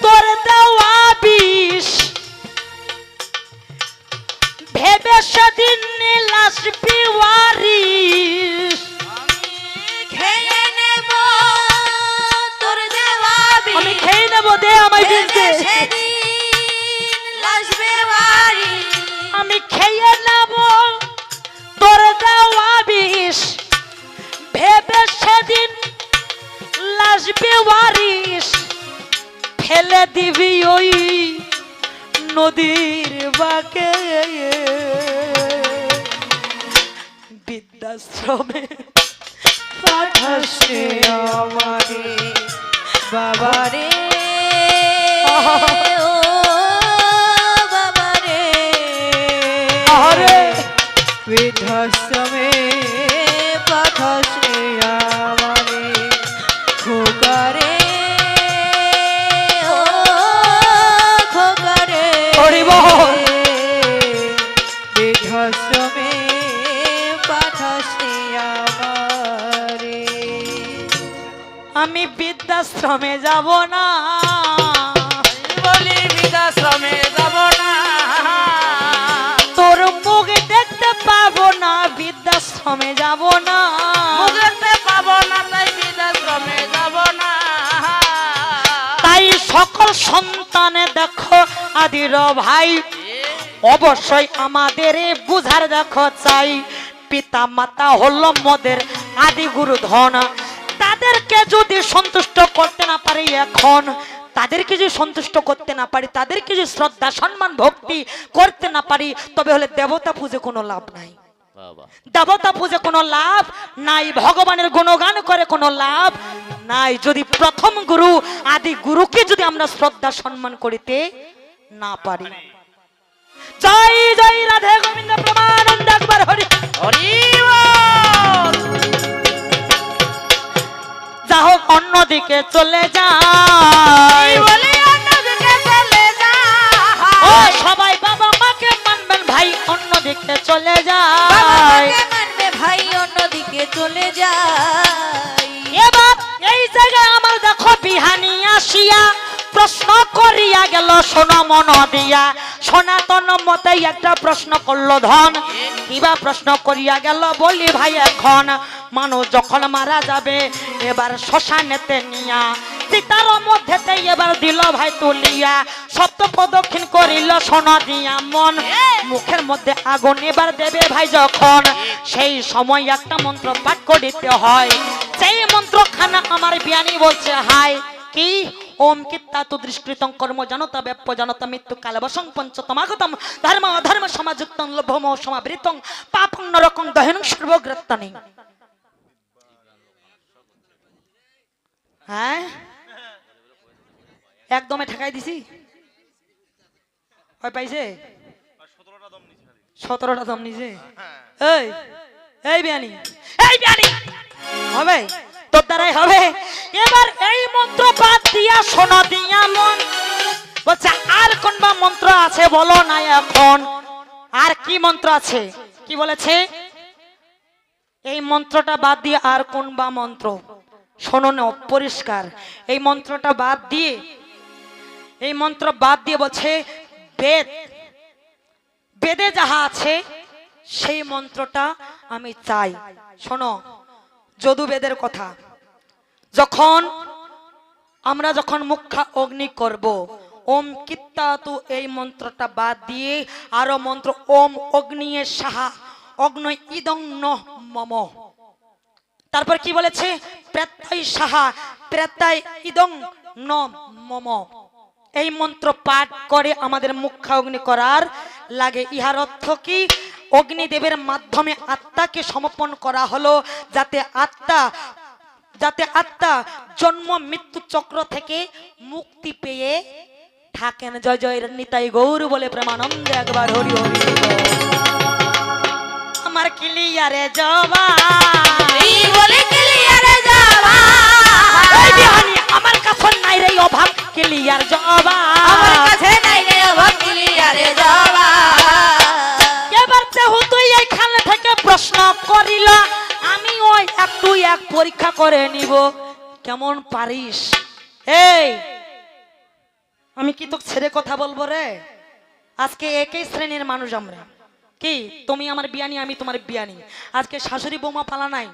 [SPEAKER 2] তোর দেওয়া বিষ, ভেবে সেদিন লাশ বিওয়ারিশ।
[SPEAKER 1] খেয়ে নেব তোর দেওয়া বিষ,
[SPEAKER 2] আমি খেয়ে নেব, দে আমায় বিষ দে। আমি খেয়ে নেব তোর দেওয়া বিষ, ভেবে সেদিন লাশ বিওয়ারিশ। ফেলে দিবি ওই নদীর বাঁকে, বৃদ্ধাশ্রমে
[SPEAKER 1] পাঠাসে আমারে বাবারে, ও বাবারে,
[SPEAKER 2] আরে
[SPEAKER 1] বৃদ্ধাশ্রমে পাঠাসে আমারে খোকারে, ও খোকারে,
[SPEAKER 2] হরি বল।
[SPEAKER 1] বৃদ্ধাশ্রমে পাঠাসে আমারে।
[SPEAKER 2] আমি বৃদ্ধাশ্রমে যাব না,
[SPEAKER 4] বলি বৃদ্ধাশ্রমে যাব না,
[SPEAKER 2] তোর মুখ দেখতে পাবো না, বৃদ্ধাশ্রমে যাব না।
[SPEAKER 4] মুখ দেখতে পাবো না, তাই বৃদ্ধাশ্রমে যাব না।
[SPEAKER 2] তাই সকল সন্তানে দেখো আদির ভাই, অবশ্যই আমাদের বুঝার দেখো চাই। পিতা মাতা হলো মোদের আদি গুরু ধন, তাদেরকে যদি সন্তুষ্ট করতে না পারি এখন, তাদেরকে যদি সন্তুষ্ট করতে না পারি, তাদেরকে যদি শ্রদ্ধা সম্মান ভক্তি করতে না পারি, তবে হলে দেবতা পূজে কোনো লাভ নাই। দেবতা পূজে কোনো লাভ নাই, ভগবানের গুণগান করে কোনো লাভ নাই, যদি প্রথম গুরু আদি গুরুকে যদি আমরা শ্রদ্ধা সম্মান করিতে না পারি। জয় জয় রাধে গোবিন্দ প্রমানন্দ একবার হরি
[SPEAKER 4] হরি বল।
[SPEAKER 2] যা হোক অন্যদিকে চলে যায়,
[SPEAKER 4] বলি অন্যদিকে চলে যা।
[SPEAKER 2] ও সবাই বাবা মাকে মানবেন ভাই, অন্যদিকে চলে যায়।
[SPEAKER 1] বাবাকে মানবে ভাই, অন্যদিকে চলে যাই।
[SPEAKER 2] এবার এই জায়গায় আমার দেখো বিহানি আসিয়া প্রশ্ন করিয়া গেল সোনা মন দিয়া। সনাতন মতে একটা প্রশ্ন করলো ধন, কিবা প্রশ্ন করিয়া গেল বলি ভাই এখন মানুষ যখন মারা যাবে এবার শ্মশানেতে নিয়া, চিতার মধ্যেতে এবার দিল ভাই তুলিয়া, সপ্ত প্রদক্ষিণ করিল সোনা দিয়া মন, মুখের মধ্যে আগুন এবার দেবে ভাই যখন, সেই সময় একটা মন্ত্র পাঠ করিতে হয়। সেই মন্ত্রখানা আমার জ্ঞানী বলছে হাই কি, ওম কিত্তাতু দৃষ্টিতং কর্ম জানতা ব্যাপ্য জানতা মৃত্যু কালে বসং পঞ্চতমাগতম ধর্ম অধর্ম সমাযুক্তং লোভম সমাবৃতং পাপং নরকং দহনং সর্বগ্রত্তানি। হ্যাঁ একদমে ঠেকাই দিছি, হয় পাইছে 17টা দম নিছে। এই এই বিয়ানি, এই বিয়ানি হবে তোর দ্বারাই হবে। এবার এই মন্ত্র বাদ দিয়া শোনা দিয়া মন বলছে আর কোন বা মন্ত্র আছে বলো না এখন, আর কি মন্ত্র আছে, কি বলেছে এই মন্ত্রটা বাদ দিয়ে আর কোন বা মন্ত্র, শোনো না, পরিষ্কার এই মন্ত্রটা বাদ দিয়ে, এই মন্ত্র বাদ দিয়ে বলছে বেদ, বেদে যাহা আছে সেই মন্ত্রটা আমি চাই। শোনো যদুবেদের কথা, যখন আমরা যখন মুখা অগ্নি করব, ওম কিত্তাতু এই মন্ত্রটা বাদ দিয়ে আরো মন্ত্র ওম অগ্নিয়ে সাহা অগ্ন ইদং নঃ মম। তারপর কি বলেছে? প্রেতাই সাহা প্রেতাই ইদং ন মম। এই মন্ত্র পাঠ করে আমাদের মুখা অগ্নি করার লাগে। ইহার অর্থ কি? অগ্নিদেবের মাধ্যমে আত্মাকে সমর্পণ করা হলো, যাতে আত্মা জন্ম মৃত্যু চক্র থেকে মুক্তি পেয়ে থাকেন। জয় জয় নিতাই গৌর বলে প্রেমানন্দে একবার হরি হরি বল। আমার ক্লিয়ারে জবা
[SPEAKER 1] এই বলে ক্লিয়ারে যাবা,
[SPEAKER 2] এই বিহানি আমার কাছে নাই রে অভাব ক্লিয়ার জবা,
[SPEAKER 1] আমার কাছে নাই রে অভাব ক্লিয়ারে যাবা।
[SPEAKER 2] এবার যেহেতু তুই এইখান থেকে প্রশ্ন করিল, আমি ওই একটু এক পরীক্ষা করে নিব কেমন পারিস। এই আমি কি তোকে ছেড়ে কথা বলবো রে? আজকে একই শ্রেণীর মানুষ আমরা। কি তুমি আমার বিয়ানি, আমি তোমার বিয়ানি। আজকে শাশুড়ি বৌমা পালা নাই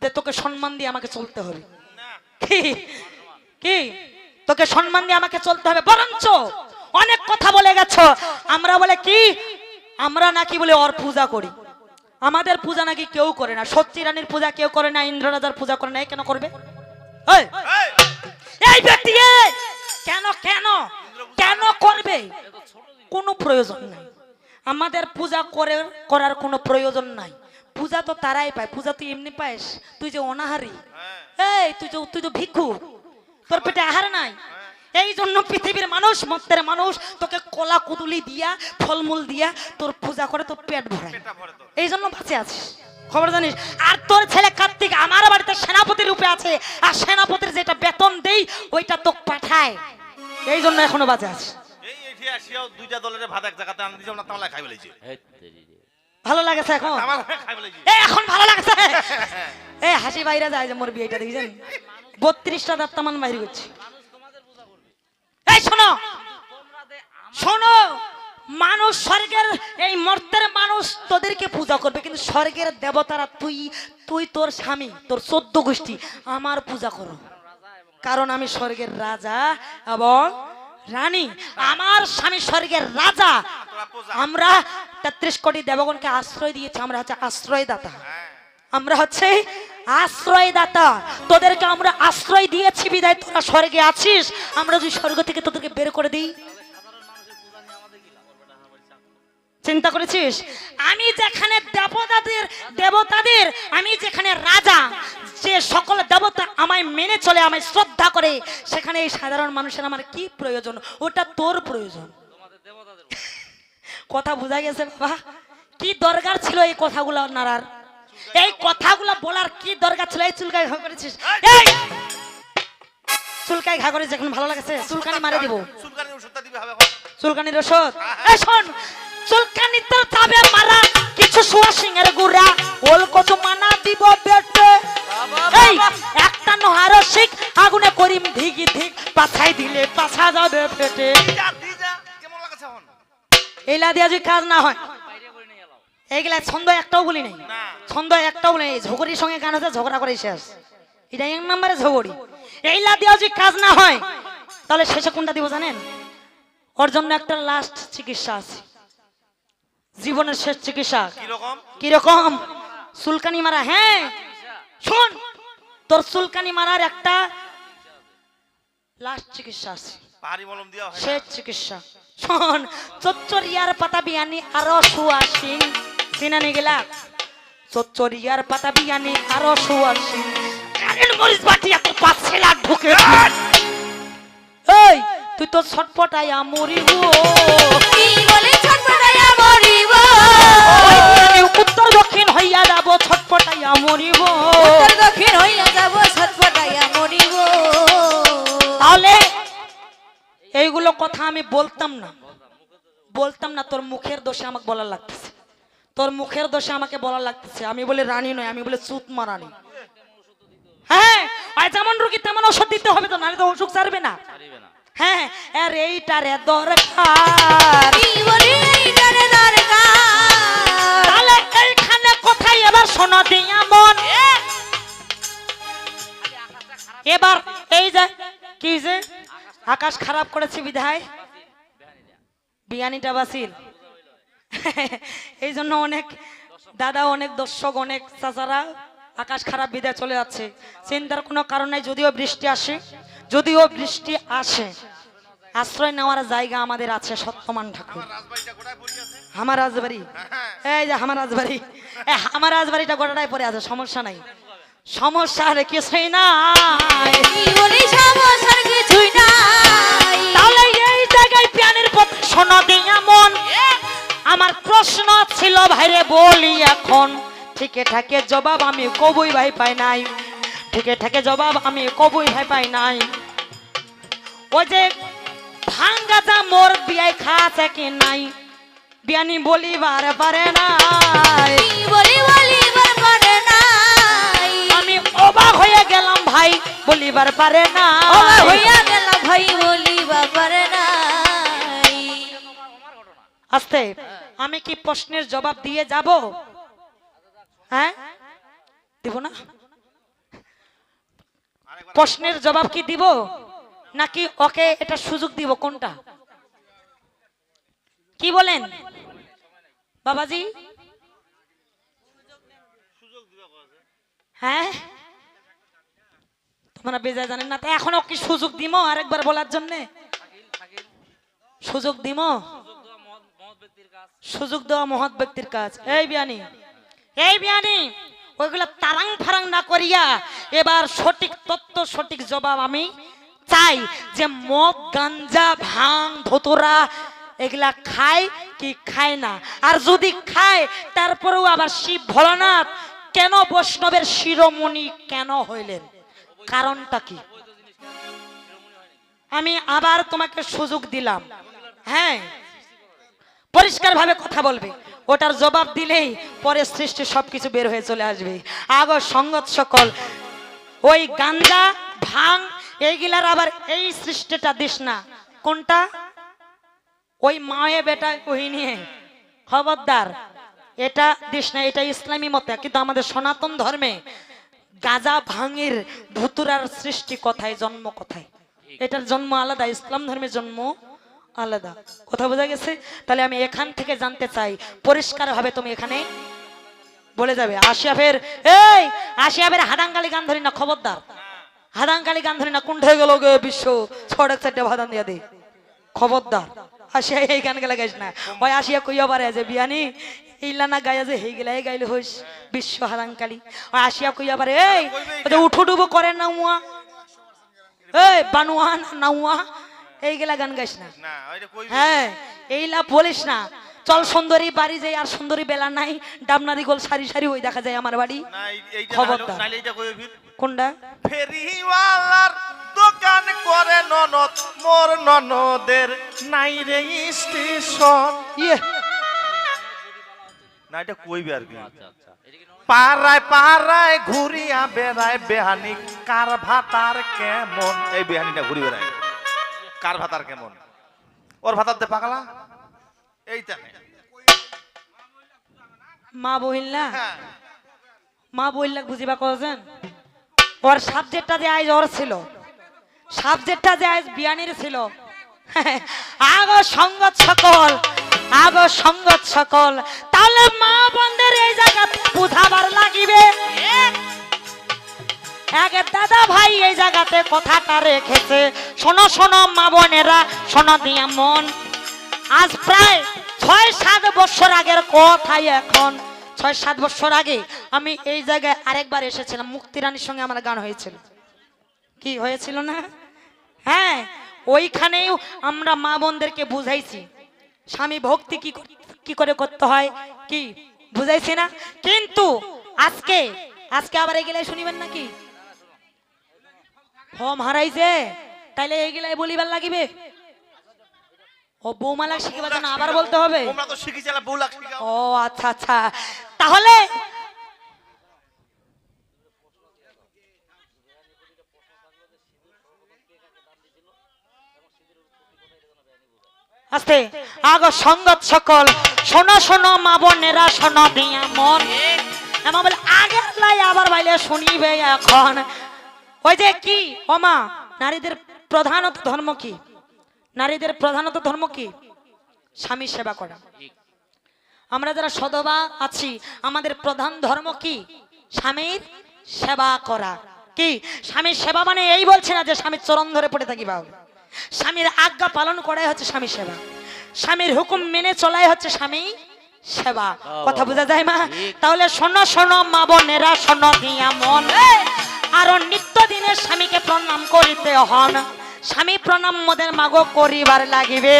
[SPEAKER 2] যে তোকে সম্মান দিয়ে আমাকে চলতে হবে। কি কি তোকে সম্মান দিয়ে আমাকে চলতে হবে? বরঞ্চ অনেক কথা বলে গেছো। আমরা বলে কি, আমরা নাকি বলে ওর পূজা করি। আমাদের পূজা নাকি কেউ করে না। সত্যি রানীর পূজা কেউ করে না, ইন্দ্র রাজার পূজা করে না। কেন করবে? এই এই ব্যক্তি কেন কেন কেন করবে? কোনো প্রয়োজন নাই। আমাদের পূজা করার কোনো প্রয়োজন নাই। পূজা তো তারাই পায়। পূজা তুই এমনি পাইস? তুই যে অনাহারি, এই তুই তো ভিক্ষু, তোর পেটে আহার নাই। এই জন্য পৃথিবীর মানুষ, মত্তের মানুষ তোকে কলা কুদুলি দিয়া ফলমূল দিয়া তোর পূজা করে, তোর পেট ভরায়। এই জন্য বাঁচে আছিস, খবর জানিস? আর তোর ছেলে কার্তিক আমার বাড়িতে সেনাপতির রূপে আছে, আর সেনাপতির যেটা বেতন দেই ওইটা তোকে পাঠায়। এই জন্য এখনো বাঁচে আছিস।
[SPEAKER 3] এই এটি আসিয়াও দুইটা দলের ভাত এক জায়গাতে আন দিছাম না, তামলা খাই বলেছি।
[SPEAKER 2] ভালো লাগেছে এখন?
[SPEAKER 3] তামলা খাই বলেছি।
[SPEAKER 2] এই এখন ভালো লাগছে? এই হাসি বাইরে যায় যে মোর বিয়েটা দেখেছেন, 32টা দাত্তামান বাইরে করছে। এই শোনো শোনো, মানুষ স্বর্গের, এই মর্তের মানুষ তোদেরকে পূজা করবে, কিন্তু স্বর্গের দেবতারা তুই তোর স্বামী, তোর 14 গোষ্ঠী আমার পূজা করো। কারণ আমি স্বর্গের রাজা এবং রানী, আমার স্বামী স্বর্গের রাজা। আমরা 33 কোটি দেবগণকে আশ্রয় দিয়েছি। আমরা হচ্ছে আশ্রয়দাতা, আমরা হচ্ছে আশ্রয়দাতা। তোদেরকে আমরা আশ্রয় দিয়েছি বিদায় তোরা স্বর্গে আছিস। আমরা যদি স্বর্গ থেকে তোদেরকে বের করে দিই, চিন্তা করেছিস? আমি যেখানে দেবতাদের আমি যেখানে রাজা, যে সকল দেবতা আমায় মেনে চলে, আমায় শ্রদ্ধা করে, সেখানে এই সাধারণ মানুষের আমার কি প্রয়োজন? ওটা তোর প্রয়োজন। কথা বোঝা গেছে বাবা? কি দরকার ছিল এই কথাগুলো নাড়ার? এই কথাগুলো বলার কি দরকার ছিল? এই চুলকায় ঘা করেছিস, এই চুলকায় ঘা করেছিস, এখন ভালো লাগছে? চুলকানি মারে দিব,
[SPEAKER 3] চুলকানির ওষুধটা দিবে হবে।
[SPEAKER 2] চুলকানির ওষুধ। এই শোন, চুলকানি তো যাবে মারা, কিছু সোয়া সিংহের গুড়া ওল কত মানা দিব বেটে। এই একটা নোহারো শিখ আগুনে করিম ধিগি ধিক, পাছাই দিলে পাছা যাবে ফেটে।
[SPEAKER 3] কেমন লাগছে এখন?
[SPEAKER 2] এইলা দিয়া যদি কাজ না হয়, এইগুলা ছন্দ একটাও বলি নাই, ছন্দ একটাও বলি নাই। ঝগড়ির সঙ্গে গান হচ্ছে, ঝগড়া করে শেষ। এটা 1 নম্বরে ঝগড়ি। এইলা দিয়া যদি কাজ না হয়, তাহলে শেষে কোনটা দিব জানেন? ওর জন্য একটা লাস্ট চিকিৎসা আছে, জীবনের শেষ চিকিৎসা। কিরকম? চুলকানি মারা। হ্যাঁ শোন, তোর চুলকানি মারার একটা লাস্ট চিকিৎসা আছে,
[SPEAKER 3] পাহাড়ি মলম দিয়া হয়।
[SPEAKER 2] শেষ চিকিৎসা। শোন, চচ্চরিয়ার পাতা বিয়ানি আরো সুয়াসিন, চিনানি গেলা? চচ্চরিয়ার পাতা বিয়ানি আরো সুয়াসিন, কারেন্ট মরিচ বাটি এত পাচ্ছে লাখ ঢুকে। এই তুই তো ছটপটাইয়া মরিব,
[SPEAKER 1] কি বলে ছটপটাইয়া মরিব,
[SPEAKER 2] উত্তর দক্ষিণ হইয়া যাব ছটপটাইয়া মরিব,
[SPEAKER 1] উত্তর দক্ষিণ হইয়া যাব ছটপটাইয়া মরিব।
[SPEAKER 2] তাহলে এইগুলো কথা আমি বলতাম না। তোর মুখের দোষে আমাকে বলার লাগতেছে, তোর মুখের দোষে আমাকে বলার লাগতেছে। আমি বলে রানী নয়, আমি বলে চুতমা রানী। হ্যাঁ, আর যেমন রোগী তেমন ওষুধ দিতে হবে তো, নাহলে তো অসুখ ছাড়বে না।
[SPEAKER 4] পারিবে না।
[SPEAKER 2] হ্যাঁ, আর এইটারে দরকার।
[SPEAKER 1] কি বলি এইটারে দরকার।
[SPEAKER 2] তাহলে এইখানে কোথায় এবার শোনো দিয়া মন। এবার এই যে কি যে আকাশ খারাপ করেছে বিধায় বিয়ানিটা বাসিল। এই জন্য অনেক দাদা, অনেক দর্শক, অনেক চাচারা আকাশ খারাপ বিদায় চলে যাচ্ছে। চিন্তার কোনো কারণ নাই। যদিও বৃষ্টি আসে, যদিও বৃষ্টি আসে, আশ্রয় নেওয়ার জায়গা আমাদের আছে। সত্যমান ঠাকুর আমার রাজবাড়ি, এই যে আমার রাজবাড়ি, আমার রাজবাড়িটা গোটাটাই পড়ে আছে, সমস্যা নাই, সমস্যা আর কিছুই নাই।
[SPEAKER 1] কি বলি সমস্যার কিছুই নাই।
[SPEAKER 2] তাহলে এই জায়গায় প্যানের কথা শোনো দিয়া মন। আমার প্রশ্ন ছিল ভাইরে বলি এখন, ঠিকে ঠাকে জবাব আমি কবুই ভাই পাই নাই, ঠিকে ঠাকে জবাব আমি কবুই ভাই পাই নাই। ওই যে ভাঙ্গা যা মোর বিয়াই খাচ্ছে কি নাই, বিয়ানি বলিবার পারে নাই।
[SPEAKER 1] কি বলি বলিবার পারে নাই।
[SPEAKER 2] আমি অবাক হয়ে গেলাম ভাই, বলিবার পারে না।
[SPEAKER 1] অবাক হইয়া গেল ভাই, বলিবার পারে নাই।
[SPEAKER 2] আস্তে, আমি কি প্রশ্নের জবাব দিয়ে যাব? হ্যাঁ, দিব না? প্রশ্নের জবাব কি দিব নাকি ওকে এটা সুযোগ দিব, কোনটা? কি বলেন বাবাজি? হ্যাঁ, তোমরা বেজায় জানেন না, তো এখনো কি সুযোগ দিব আরেকবার বলার জন্য? সুযোগ দিব, সুযোগ দেওয়া মহৎ ব্যক্তির কাজ। এই বিয়ানি, এই বিয়ানি, ওইগুলা তারাং ফারাং না করিয়া এবার সঠিক তত্ত্ব, সঠিক জবাব আমি চাই। যে মদ, গাঞ্জা, ভাং, ধতুরা এগুলা খায় কি খায় না? আর যদি খায় তারপরেও আবার শিব ভোলানাথ কেন বৈষ্ণবের শিরোমণি কেন হইলেন? কারণটা কি? আমি আবার তোমাকে সুযোগ দিলাম, হ্যাঁ, পরিষ্কার ভাবে কথা বলবে। ওটার জবাব দিলেই পরে সৃষ্টি সবকিছু বের হয়ে চলে আসবে। আগো সঙ্গত সকল, ওই গাঞ্জা, ভাং এইগুলার আবার এই সৃষ্টিটা দিস না। কোনটা? ওই মায়ে বেটা কহি নিয়ে, খবরদার, এটা দিস না। এটা ইসলামী মতে, কিন্তু আমাদের সনাতন ধর্মে গাঁজা, ভাঙের, ধুতুরার সৃষ্টি কোথায়, জন্ম কোথায়? এটার জন্ম আলাদা, ইসলাম ধর্মের জন্ম আলাদা। কথা বোঝা গেছে? তাহলে আমি এখান থেকে জানতে চাই, পরিষ্কার ভাবে তুমি এখানে বলে যাবে। আসিয়াফের, এই আসিয়াফের হাদাঙ্গালি গান ধরি না, খবরদার, হাদাঙ্গালি গান ধরি না। কোন হয়ে গেল গে বিশ্ব, ছড়ক চারটে ভাদান দিয়া দে, খবরদার। আসিয়া এই গান গেলা গাইস না। ওই আসিয়া কইয়া পারে যে বিয়ানি ইলানা গায়া যে হেই গেলা, এই গাইলে হইস বিশ্ব হাদাঙ্গালি। ওই আসিয়া কইয়া পারে, এই উঠু ডুবো করে না উয়া, এই বানুয়া না উয়া, এইগুলা গান গাইস না। হ্যাঁ, এইলা বলিস না। চল সুন্দরী বাড়ি যাই, আর সুন্দরী বেলা নাই, ডাবনারি গোল সারি সারি ওই দেখা যায় আমার বাড়ি। খবরদার। কোনটা?
[SPEAKER 3] ফেরিওয়ালার দোকান করে ননদ, মোর ননদের নাই রে স্টেশন।
[SPEAKER 2] ইয়ে,
[SPEAKER 3] না এটা কইবে আর কি।
[SPEAKER 4] আচ্ছা আচ্ছা, এটা কি
[SPEAKER 3] পাড়ায় পাড়ায় ঘুরিয়া বেড়ায় বেহানি, কার ভাতার কেমন? এই বেহানিটা ঘুরি বেড়ায়, কার ভাতার কেমন? ওর ভাতার দে পাগলা, এইটা
[SPEAKER 2] মা বহিল্লা,
[SPEAKER 3] হ্যাঁ।
[SPEAKER 2] মা বহিল্লা বুঝিবা কজন? ওর সাবজেক্টটা যে আজ ওর ছিল, সাবজেক্টটা যে আজ বিয়ানির ছিল। আগো সঙ্গত সকল, আগো সঙ্গত সকল, তাহলে মা বোনদের এই জায়গা বুঝাবার লাগিবে। এক দাদা ভাই এই জায়গাতে কথাটা রেখেছে, শোনো শোনো মা বোনেরা, শোনো দিয়া মন। আজ প্রায় ৬-৭ বছর আগের কথাই, এখন ৬-৭ বছর আগে আমি এই জায়গায় আরেকবার এসেছিলাম। মুক্তিরানীর সঙ্গে আমার গান হয়েছিল, কি হয়েছিল না? হ্যাঁ, ওইখানেও আমরা মা বোনদেরকে বুঝাইছি স্বামী ভক্তি কি করে করতে হয়, কি বুঝাইছি না? কিন্তু আজকে আজকে আবার এগুলাই শুনিবেন নাকি? ফর্ম হারাইছে, তাইলে এইগুলাই বলিবার লাগিবে? ও বৌমালা শিখিবার জন্য আবার বলতে হবে?
[SPEAKER 3] তোমরা তো শিখিছিলা বৌলাক শিখাও।
[SPEAKER 2] ও আচ্ছা আচ্ছা, তাহলে আস্তে আগো সঙ্গত সকল শোনো শোনো মা বোনেরা শোনো দিয়া মন এমন বলে আগের লাই আবার বাইলে শুনিবে এখন ওই যে কি ওমা নারীদের প্রধানত ধর্ম কি নারীদের প্রধানত ধর্ম কি স্বামী সেবা করা আমরা যারা সদবা আছি আমাদের প্রধান ধর্ম কি স্বামীর সেবা করা কি স্বামীর সেবা মানে এই বলছে না যে স্বামীর চরণ ধরে পড়ে থাকি বাবু স্বামীর আজ্ঞা পালন করাই হচ্ছে স্বামী সেবা স্বামীর হুকুম মেনে চলাই হচ্ছে স্বামী সেবা কথা বোঝা যায় মা তাহলে শোনো শোনো মা বোনেরা শোনো দিয়া মন আরো নিত্য দিনে স্বামীকে প্রণাম করিতে হন স্বামী প্রণাম মোদের মাগো করিবার লাগিবে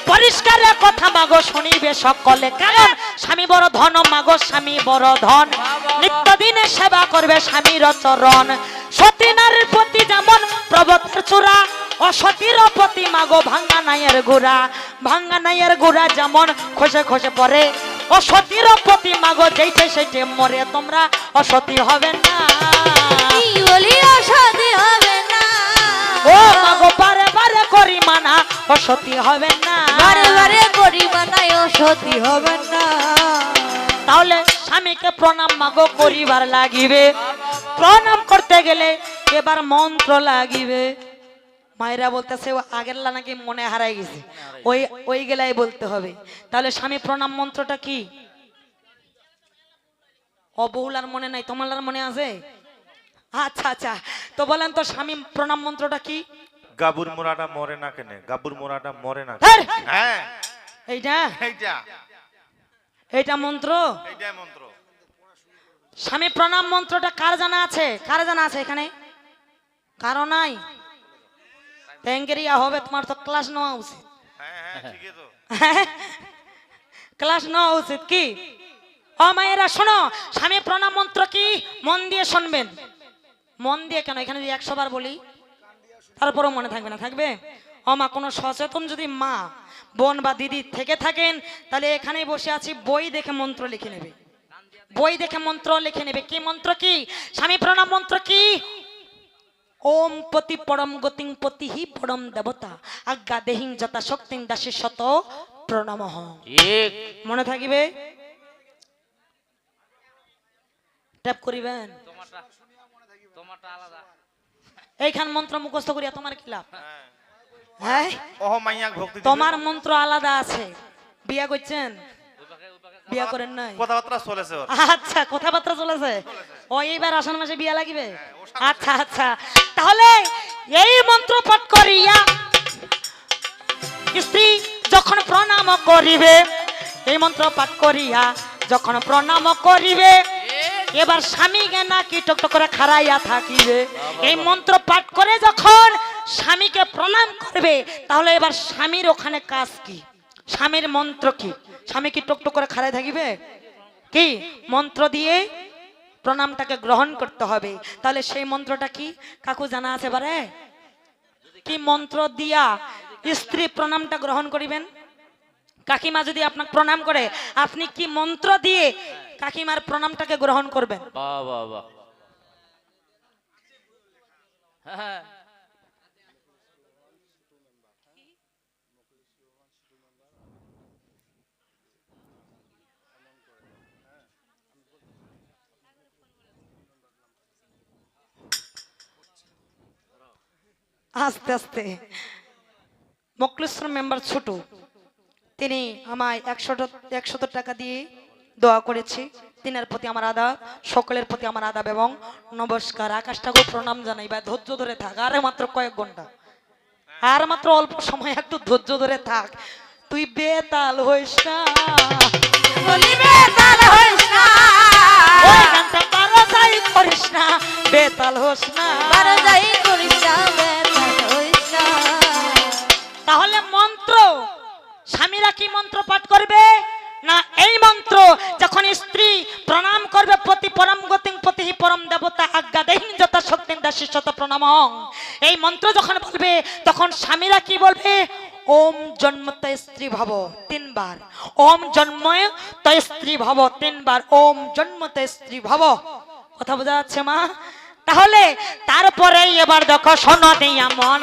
[SPEAKER 2] পরিষ্কার কথা মাগো শুনিবে সকলে কারণ স্বামী বড় ধন মাগো স্বামী বড় ধন নিত্য দিনে সেবা করবে স্বামীর চরণ সতী নারীর প্রতি যেমন প্রবতের চূড়া অসতীর প্রতি মাগো ভাঙ্গা নাইয়ের গুড়া যেমন খসে খসে পড়ে অসতীর প্রতি মাগো যেইটে সেইটে মরে তোমরা অসতী হবে না ও মাগো বারে বারে করি মানা অসতী হবে না তাহলে স্বামীকে প্রণাম মাগো করিবার লাগিবে প্রণাম করতে গেলে এবার মন্ত্র লাগিবে মায়েরা বলতেছে ও আগের লা নাকি মনে হারাই গেছে ওই গেলাই বলতে হবে তাহলে স্বামী প্রণাম মন্ত্রটা কি অবহুলার মনে নাই তোমার মনে আছে আচ্ছা আচ্ছা তো বলেন তো স্বামী প্রণাম মন্ত্রটা কি
[SPEAKER 3] গাবুর মোরাটা মরে না কেন গাবুর মোরাটা মরে না হ্যাঁ
[SPEAKER 2] এইটা এইটা মন্ত্র
[SPEAKER 3] এইটাই মন্ত্র
[SPEAKER 2] স্বামী প্রণাম মন্ত্রটা কার জানা আছে এখানে কারো নাই ট্যাঙ্কেরিয়া হবে তোমার তো ক্লাস নেওয়া উচিত
[SPEAKER 3] হ্যাঁ ঠিকই তো
[SPEAKER 2] ক্লাস নেওয়া উচিত কি ও মায়েরা শোনো স্বামী প্রণাম মন্ত্র কি মন দিয়ে শুনবেন মন দিয়ে কেন এখানে যদি 100 বার বলি তারপরও মনে থাকবে না থাকবে ও মা কোনো সচেতন যদি মা বোন বা দিদি থেকে থাকেন তাহলে এখানেই বসে আছি বই দেখে মন্ত্র লিখে নেবে কি মন্ত্র কি স্বামী প্রণাম মন্ত্র কি ওম পতি পরম গতিং পতিহি পরম দেবতা আজ্ঞা দেহিং যথা শক্তিং দাসী শত প্রণামঃ মনে থাকিবে ট্যাপ করিবেন
[SPEAKER 4] তোমারটা আলাদা
[SPEAKER 2] এইখান মন্ত্র মুখস্থ করিয়া তোমার কি লাভ হ্যাঁ
[SPEAKER 3] ওহ মাইয়া ভক্তি
[SPEAKER 2] তোমার মন্ত্র আলাদা আছে বিয়া করছেন বিয়া করেন নাই
[SPEAKER 3] কথাবার্তা চলেছে ওর
[SPEAKER 2] আচ্ছা কথাবার্তা চলেছে ও এইবার আষাঢ় মাসে বিয়া লাগিবে আচ্ছা আচ্ছা তাহলে এই মন্ত্র পাঠ করিয়া স্ত্রী যখন প্রণাম করিবে এই মন্ত্র পাঠ করিয়া যখন প্রণাম করিবে এবার স্বামীকে নাকি টকটক করে খাড়াইয়া থাকিবে এই মন্ত্র পাঠ করে যখন স্বামীকে প্রণাম করবে তাহলে এবার স্বামীর ওখানে কাজ কি স্বামীর মন্ত্র কি স্বামী কি টকটক করে খাড়াই থাকিবে কি মন্ত্র দিয়ে প্রণামটাকে গ্রহণ করতে হবে তাহলে সেই মন্ত্রটা কি কাকু জানা আছে বারে কি মন্ত্র দিয়া স্ত্রী প্রণামটা গ্রহণ করিবেন কাকিমা যদি আপনাকে প্রণাম করে আপনি কি মন্ত্র দিয়ে কাকিমার প্রণামটাকে গ্রহণ করবেন
[SPEAKER 4] বাহ বাহ বাহ হ্যাঁ
[SPEAKER 2] আস্তে আস্তে মকলেশ্বর মেম্বার ছোট তিনি আমায় 100 টাকা দিয়ে দোয়া করেছি তিনার প্রতি আমার আদাব সকলের প্রতি আমার আদাব এবং নমস্কার আকাশটাকে প্রণাম জানাই বা ধৈর্য ধরে থাক আর মাত্র কয়েক ঘন্টা আর মাত্র অল্প সময় একটু ধৈর্য ধরে থাক তুই বেতাল হইস না ওই গানটা বারো যাই করিস না বেতাল হোস না তাহলে মন্ত্র স্বামীরা কি মন্ত্র পাঠ করবে না এই মন্ত্র যখন স্ত্রী প্রণাম করবে প্রতি পরম গতিং প্রতিহি পরম দেবতা আজ্ঞা দেহিং যথা শক্তিং দাসী শত প্রণামঃ এই মন্ত্র যখন বলবে তখন স্বামীরা কি বলবে ওম জন্মত স্ত্রী ভব 3 বার ওম জন্মত স্ত্রী ভব 3 বার ওম জন্মত স্ত্রী ভব কথা বোঝা যাচ্ছে মা তাহলে তারপরে এবার দেখো শোনো দিয়া মন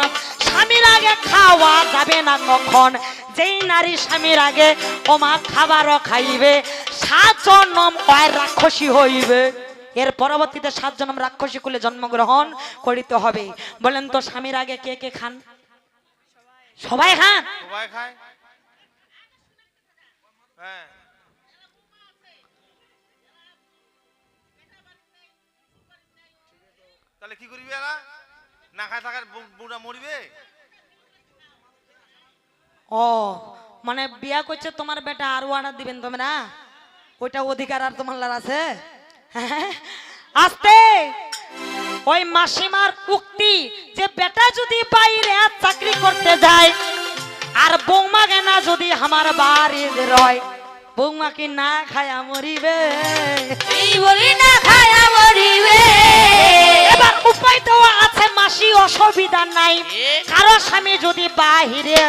[SPEAKER 2] স্বামীর আগে খাওয়া যাবে না কখন, যেই নারী স্বামীর আগে ওমা খাবারও খাইবে 7 জন্ম ওই রাক্ষসী হইবে। এর পরবর্তীতে 7 জন্ম রাক্ষসী কুলে জন্মগ্রহণ করিতে হবে। বলেন তো স্বামীর আগে কে কে খান? সবাই খান।
[SPEAKER 3] সবাই খায়। হ্যাঁ তাহলে কি করিবে এরা? না খায় থাকার বুড়া মরিবে।
[SPEAKER 2] ও মানে বিয়া করছে তোমার বেটা আরো অর্ডার দিবেন তোমরা, ওইটা অধিকার আর তোমার আছে? আস্তে ওই মাসিমার উক্তি যে বেটা যদি বাইরে চাকরি করতে যায় আর বৌমা কেনা যদি আমার বাড়ির রয়, বৌমা কি না খায়া মরিবে?
[SPEAKER 1] এই বলি না খায়া মরিবে।
[SPEAKER 2] এবার উপায় তো আছে মাসি, অসুবিধা নাই। কারো স্বামী যদি বাহিরে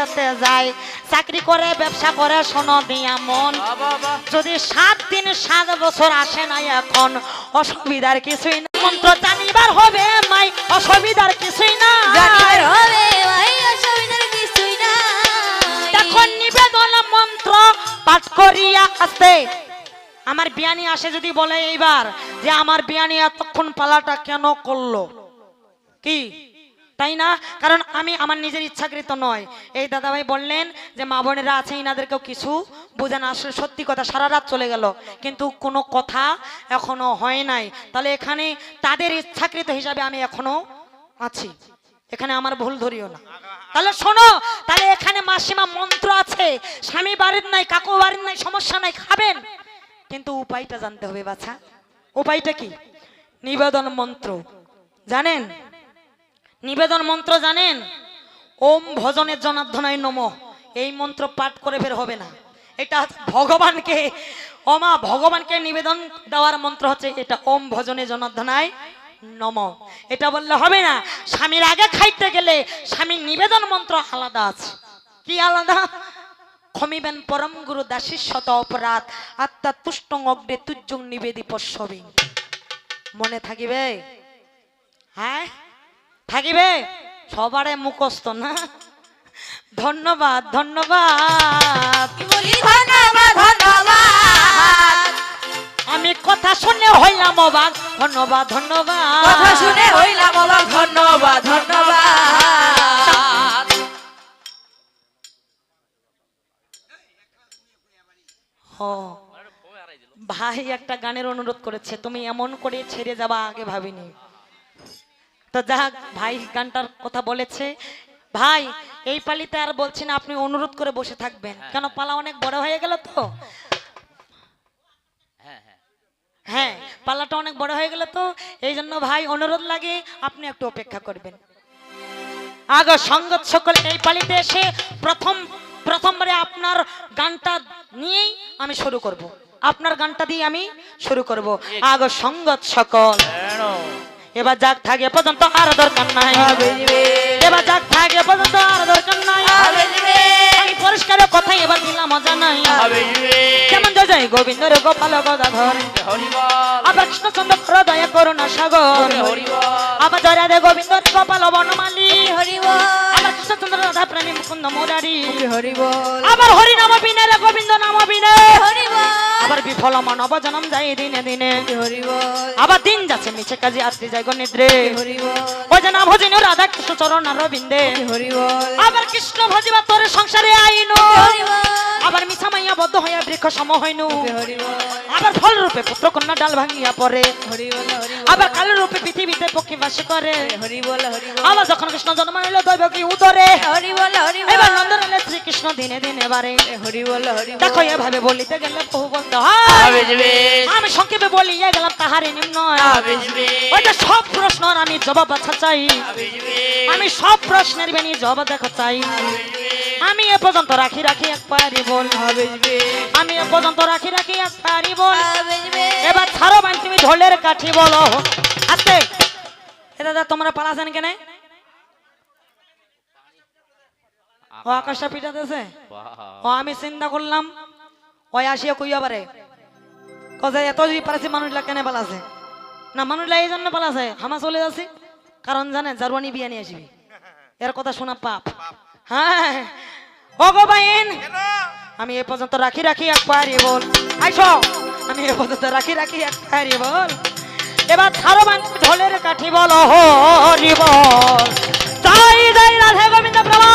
[SPEAKER 2] যায়, চাকরি করে ব্যবসা করে, শোনো দিয়া মন, যদি 7 দিন 7 বছর আসে না এখন অসুবিধার কিছুই না। মন্ত্র জানিবার হবে মাই, অসুবিধার কিছুই না।
[SPEAKER 1] জানিবার হবে ভাই, অসুবিধার কিছুই না।
[SPEAKER 2] তখন নিবেদন মন্ত্র পাঠ করিয়া আসতে আমার বিয়ানি আসে যদি বলে এইবার যে আমার বিয়ানি এতক্ষণ পালাটা কেন করলো, কি তাই না? কারণ আমি আমার নিজের ইচ্ছাকৃত নয়। এই দাদাভাই বললেন যে মা বোনেরা আছে, ইনাদেরকেও কিছু বোঝানো। আসলে সত্যি কথা, সারা রাত চলে গেল কিন্তু কোনো কথা এখনো হয় নাই। তাহলে এখানে তাদের ইচ্ছাকৃত হিসাবে আমি এখনো আছি, এখানে আমার ভুল ধরিও না। তাহলে শোনো, তাহলে এখানে মাসিমা মন্ত্র আছে, স্বামী বাড়ির নাই, কাকু বাড়ির নাই, সমস্যা নাই, খাবেন, কিন্তু উপায়টা জানতে হবে বাছা। উপায়টা কি? নিবেদন মন্ত্র জানেন? নিবেদন মন্ত্র জানেন? ওম ভজনের জনার্দনায় নমঃ, এই মন্ত্র পাঠ করে বের হবে না। এটা ভগবানকে, ওমা ভগবানকে নিবেদন দেওয়ার মন্ত্র হচ্ছে এটা, ওম ভজনে জনার্দনায় নমঃ। এটা বললে হবে না। স্বামীর আগে খাইতে গেলে স্বামীর নিবেদন মন্ত্র আলাদা আছে। কি আলাদা? ক্ষমিবেন পরম গুরু দাসী শত অপরাধ, আত্মা তুষ্টং অগ্রে তুজ্জং নিবেদি পশ্যবি। মনে থাকিবে? হ্যাঁ থাকিবে? সবারে মুখস্থ না? ধন্যবাদ ধন্যবাদ।
[SPEAKER 1] কি বলি ধন্যবাদ ধন্যবাদ।
[SPEAKER 2] আমি কথা শুনে হইলাম অবাক, ধন্যবাদ ধন্যবাদ।
[SPEAKER 1] কথা শুনে হইলাম অবাক, ধন্যবাদ ধন্যবাদ।
[SPEAKER 2] ও ভাই একটা গানের অনুরোধ করেছে, তুমি এমন করে ছেড়ে যাবা আগে ভাবিনি। তো যাক ভাই গানটার কথা বলেছে। ভাই এই পালিতে আর বলছি না, আপনি অনুরোধ করে বসে থাকবেন, কেন পালা অনেক বড় হয়ে গেল তো। হ্যাঁ পাল্লাটা অনেক বড় হয়ে গেল তো, এই জন্য ভাই অনুরোধ লাগে আপনি একটু অপেক্ষা করবেন। আগে সঙ্গত সকলে এই পালিতে এসে প্রথমবারে আপনার গানটা নিয়েই আমি শুরু করব, আপনার গানটা দিয়ে আমি শুরু করব। আগে সঙ্গত সকল, এবার যাক থাকে পর্যন্ত আর দরকার নাই, এবার যাক থাকে পর্যন্ত আর দরকার নাই। আমি পরিষ্কার কথা এবার দিলাম মজা নাই। যেমন জয় গোবিন্দর গোপাল গদাধর, আবার কৃষ্ণচন্দ্র হৃদয় করুণা সাগর, আবার জয় রাধে গোবিন্দর গোপাল বনমালী, আবার কৃষ্ণচন্দ্র রাধা প্রেমী মুকুন্দ মুরারি, আবার হরি নাম বিনে রে গোবিন্দ নাম বিনে, আবার বিফল মানব জনম যায় দিনে দিনে, আবার দিন যাচ্ছে মিছে কাজে আত্রি যায় গনিদ্রে, ও যেন ভজিনু রাধা কৃষ্ণ চরণ রবিন্দে, আবার কৃষ্ণ ভজিবা তোর সংসারে আইনু, আবার মিছা মাইয়া বদ্ধ হইয়া বৃক্ষ সম হইনু, আবার ফল রূপে পুত্র কন্যা ডাল ভাঙিয়া পড়ে, আবার কাল রূপে পৃথিবীতে পক্ষী বাস করে, আবার যখন কৃষ্ণ জন্ম নিল দৈবকী উদরে, এবার নন্দন এলে শ্রীকৃষ্ণ দিনে দিনে বারে। দেখো এভাবে বলিতে গেলে বহু বলতে হয়, আমি সংক্ষেপে বলিয়া গেলাম তাহারে নিম্ন। ওইটা সব প্রশ্নের আমি জবাব বাছা চাই, আমি সব প্রশ্নের বেনি জবাব দেখো চাই। আমি এ পর্যন্ত রাখি এক পারি বল, আমি এ পর্যন্ত রাখি এক পারি বল। এবার ছাড়ো বান তুমি ঢোলের কাঠি বলো। আস্তে এ দাদা তোমরা পালাছেন কেন? ও আকাশটা পিটাতেছে, ও আমি চিন্তা করলাম ওই আসিয়া কইয়া পারে কোথায় এত যদি পারছি মানুষরা কেন পালাছে না, মানুষরা এই জন্য পালাছে হামা চলে যাচ্ছি। কারণ জানে জারওয়ানি বিয়া নিয়ে আসবি, এর কথা শোনা পাপ। হ্যাঁ ও গো বাইন, আমি এ পর্যন্ত রাখি একবারই বল। আইসো, আমি এ পর্যন্ত রাখি একবারই বল। এবার ছাড়ো বান ঢোলের কাঠি বল হরি বল। তাই রাধে গোবিন্দ প্রভু